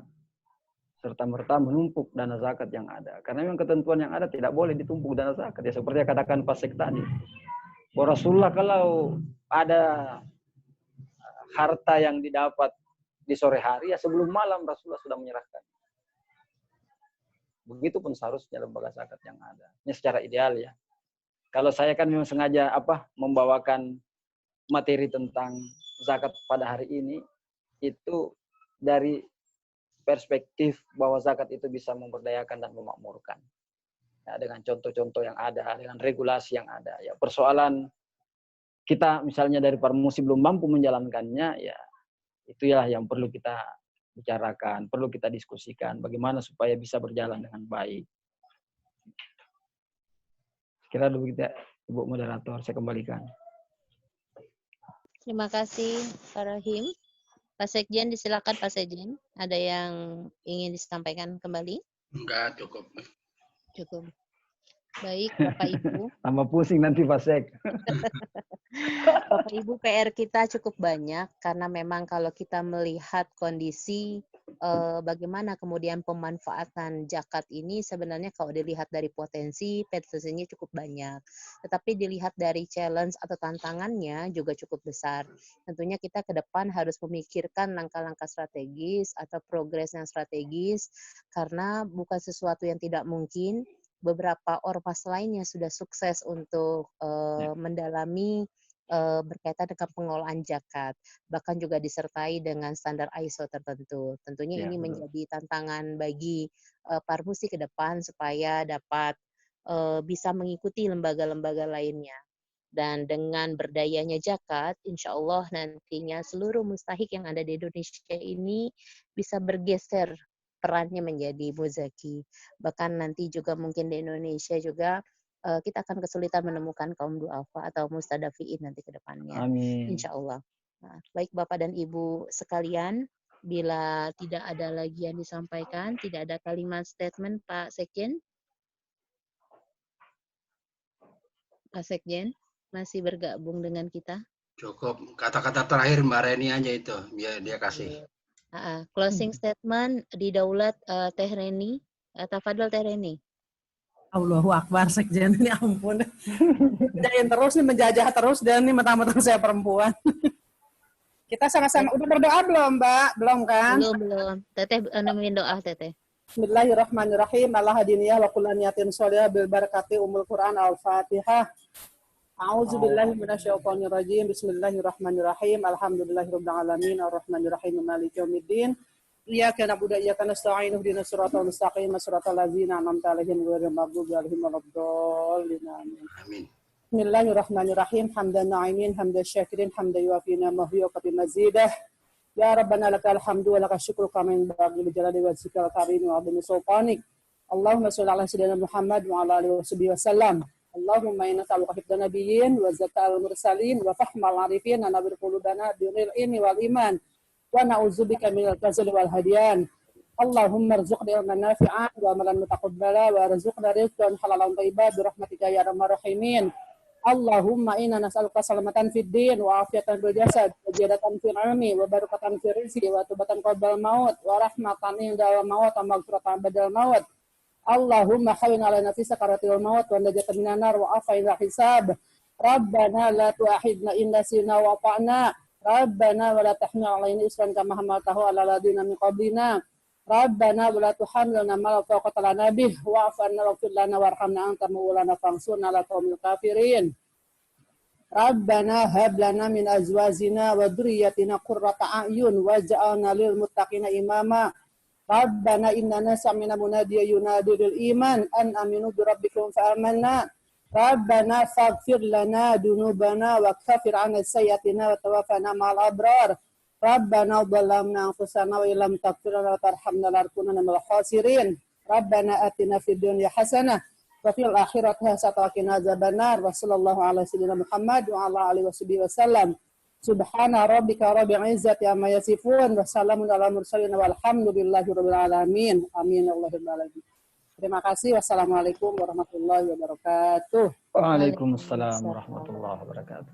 serta-merta menumpuk dana zakat yang ada. Karena memang ketentuan yang ada tidak boleh ditumpuk dana zakat. Ya seperti yang katakan Pak Sek tadi. Bahwa Rasulullah kalau ada harta yang didapat di sore hari, ya sebelum malam Rasulullah sudah menyerahkan. Begitupun seharusnya lembaga zakat yang ada. Ini secara ideal ya. Kalau saya kan memang sengaja membawakan materi tentang zakat pada hari ini, itu dari perspektif bahwa zakat itu bisa memberdayakan dan memakmurkan. Ya, dengan contoh-contoh yang ada, dengan regulasi yang ada. Ya, persoalan kita misalnya dari Parmusi belum mampu menjalankannya, ya itulah yang perlu kita bicarakan, perlu kita diskusikan bagaimana supaya bisa berjalan dengan baik. Kira begitu, Ibu Moderator, saya kembalikan.
Terima kasih Pak Rahim. Pak Sekjen, disilakan Pak Sekjen. Ada yang ingin disampaikan kembali?
Enggak, cukup.
Cukup. Baik, Bapak Ibu.
Tambah pusing nanti Pak Sek.
Bapak Ibu, PR kita cukup banyak karena memang kalau kita melihat kondisi bagaimana kemudian pemanfaatan zakat ini, sebenarnya kalau dilihat dari potensinya cukup banyak. Tetapi dilihat dari challenge atau tantangannya juga cukup besar. Tentunya kita ke depan harus memikirkan langkah-langkah strategis atau progres yang strategis, karena bukan sesuatu yang tidak mungkin. Beberapa ormas lainnya sudah sukses untuk mendalami berkaitan dengan pengelolaan zakat, bahkan juga disertai dengan standar ISO tertentu. Tentunya ini menjadi tantangan bagi Parmusi ke depan supaya dapat bisa mengikuti lembaga-lembaga lainnya. Dan dengan berdayanya zakat, insya Allah nantinya seluruh mustahik yang ada di Indonesia ini bisa bergeser perannya menjadi muzaki. Bahkan nanti juga mungkin di Indonesia juga kita akan kesulitan menemukan kaum du'afa atau mustadafiin nanti ke depannya.
Amin.
Insya Allah. Nah, baik Bapak dan Ibu sekalian, bila tidak ada lagi yang disampaikan, tidak ada kalimat statement Pak Sekjen. Pak Sekjen masih bergabung dengan kita?
Cukup. Kata-kata terakhir Mbak Reni aja itu, biar dia kasih.
Closing statement di Daulat Teh Reni. Tafadhol Teh Reni.
Allahu Akbar, Sekjen ini ampun. Kerjain terus nih, menjajah terus dan nih mentang-mentang saya perempuan. Kita sama-sama udah berdoa belum, Mbak? Belum kan?
Belum. Teteh nemuin doa Teteh.
Bismillahirrahmanirrahim. Allah hadiniyah wa kullu niyatin sholihah bil barakati umul Quran al-Fatihah. A'udzu billahi minasyaitonir rajim. Bismillahirrahmanirrahim. Alhamdulillahirabbil alamin arrahmanirrahim maliki yaumiddin. Iyyaka na'budu wa iyyaka nasta'in ihdinas siratal mustaqim siratal ladzina an'amta 'alaihim ghairil maghdubi 'alaihim waladdallin.
Amin.
Bismillahirrahmanirrahim. Hamdan na'imin, hamdan syakirin, hamdan yuwafi ni'amahu wa qad mazidah. Ya Rabbana lakal hamdu wa lakal syukru kama yanbaghi li jalali wajhikal karim wa 'azimi sultanik. Allahumma shalli ala sayyidina Muhammad wa ala alihi wasallam. Allahumma inna nas'aluka hifdzan nabiyyin wa zakal mursalin wa fahmal 'arifin wa nawwir qulubana bil ilmi wal iman. Wa na'udzubika minal kasali wal hadiyan. Allahumma rzuqna ilman nafi'an wa amalan mutaqabbala wa rzuqna rizqan halalan thayyiban bi rahmatika ya arhamar rahimin. Allahumma inna nas'aluka salamatan fid din wa afiatan fil jasad wa ziyadatan fil ilmi wa barakatan fil rizqi wa tubatan qabla maut wa rahmatan inda maut wa maghfiratan badal maut. Allahumma hawwin 'alaina fi sakaratil maut wa najatan minan nar wa afaina hisab. Rabbana la tu'akhidna in nasina wa ata'na. Rabbana wa la tahmil 'alaina isran kama hamaltahu 'ala alladziina min qablina. Rabbana wa la tuhammilna ma la taqata lana bih wa'fu 'anna waghfir lana warhamna anta maulana fansurna 'alal qaumil kafirin. Rabbana hab lana min azwajina wa dhurriyyatina qurrata a'yun waj'alna lil muttaqina imama. Rabbana innana sami'na munadiyan yunadi lil iman an aminu bi rabbikum fa amanna. Rabbana faghfir lana dunubana wa kaffir 'anna sayyi'atina wa tawaffana ma'al abrar. Rabbana dhalamna anfusana wa illam taghfir lana wa tarhamna lanakunanna minal khasirin. Rabbana atina fid dunya hasanah wa fil akhirati hasanah wa qina adzabannar. Wa sallallahu ala sayyidina Muhammad wa ala alihi wasallam. Subhana rabbika rabbil izzati amma yasifun wa salamun alal mursalin walhamdulillahirabbil alamin. Amin ya rabbal alamin. Terima kasih. Wassalamualaikum warahmatullahi wabarakatuh.
Waalaikumsalam warahmatullahi wabarakatuh.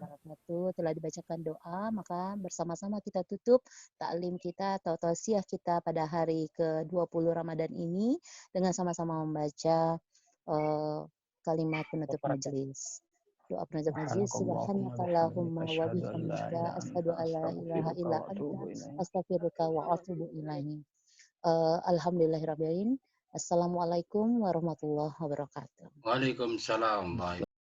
Telah dibacakan doa, maka bersama-sama kita tutup taklim kita atau tausiah kita pada hari ke-20 Ramadan ini dengan sama-sama membaca kalimat penutup majelis. Doa penutup majelis, subhanakallahumma wa bihamdika asyhadu an la ilaha illa anta astaghfiruka wa atubu ilaik. Alhamdulillahirabbil alamin. Assalamualaikum warahmatullahi wabarakatuh.
Waalaikumsalam.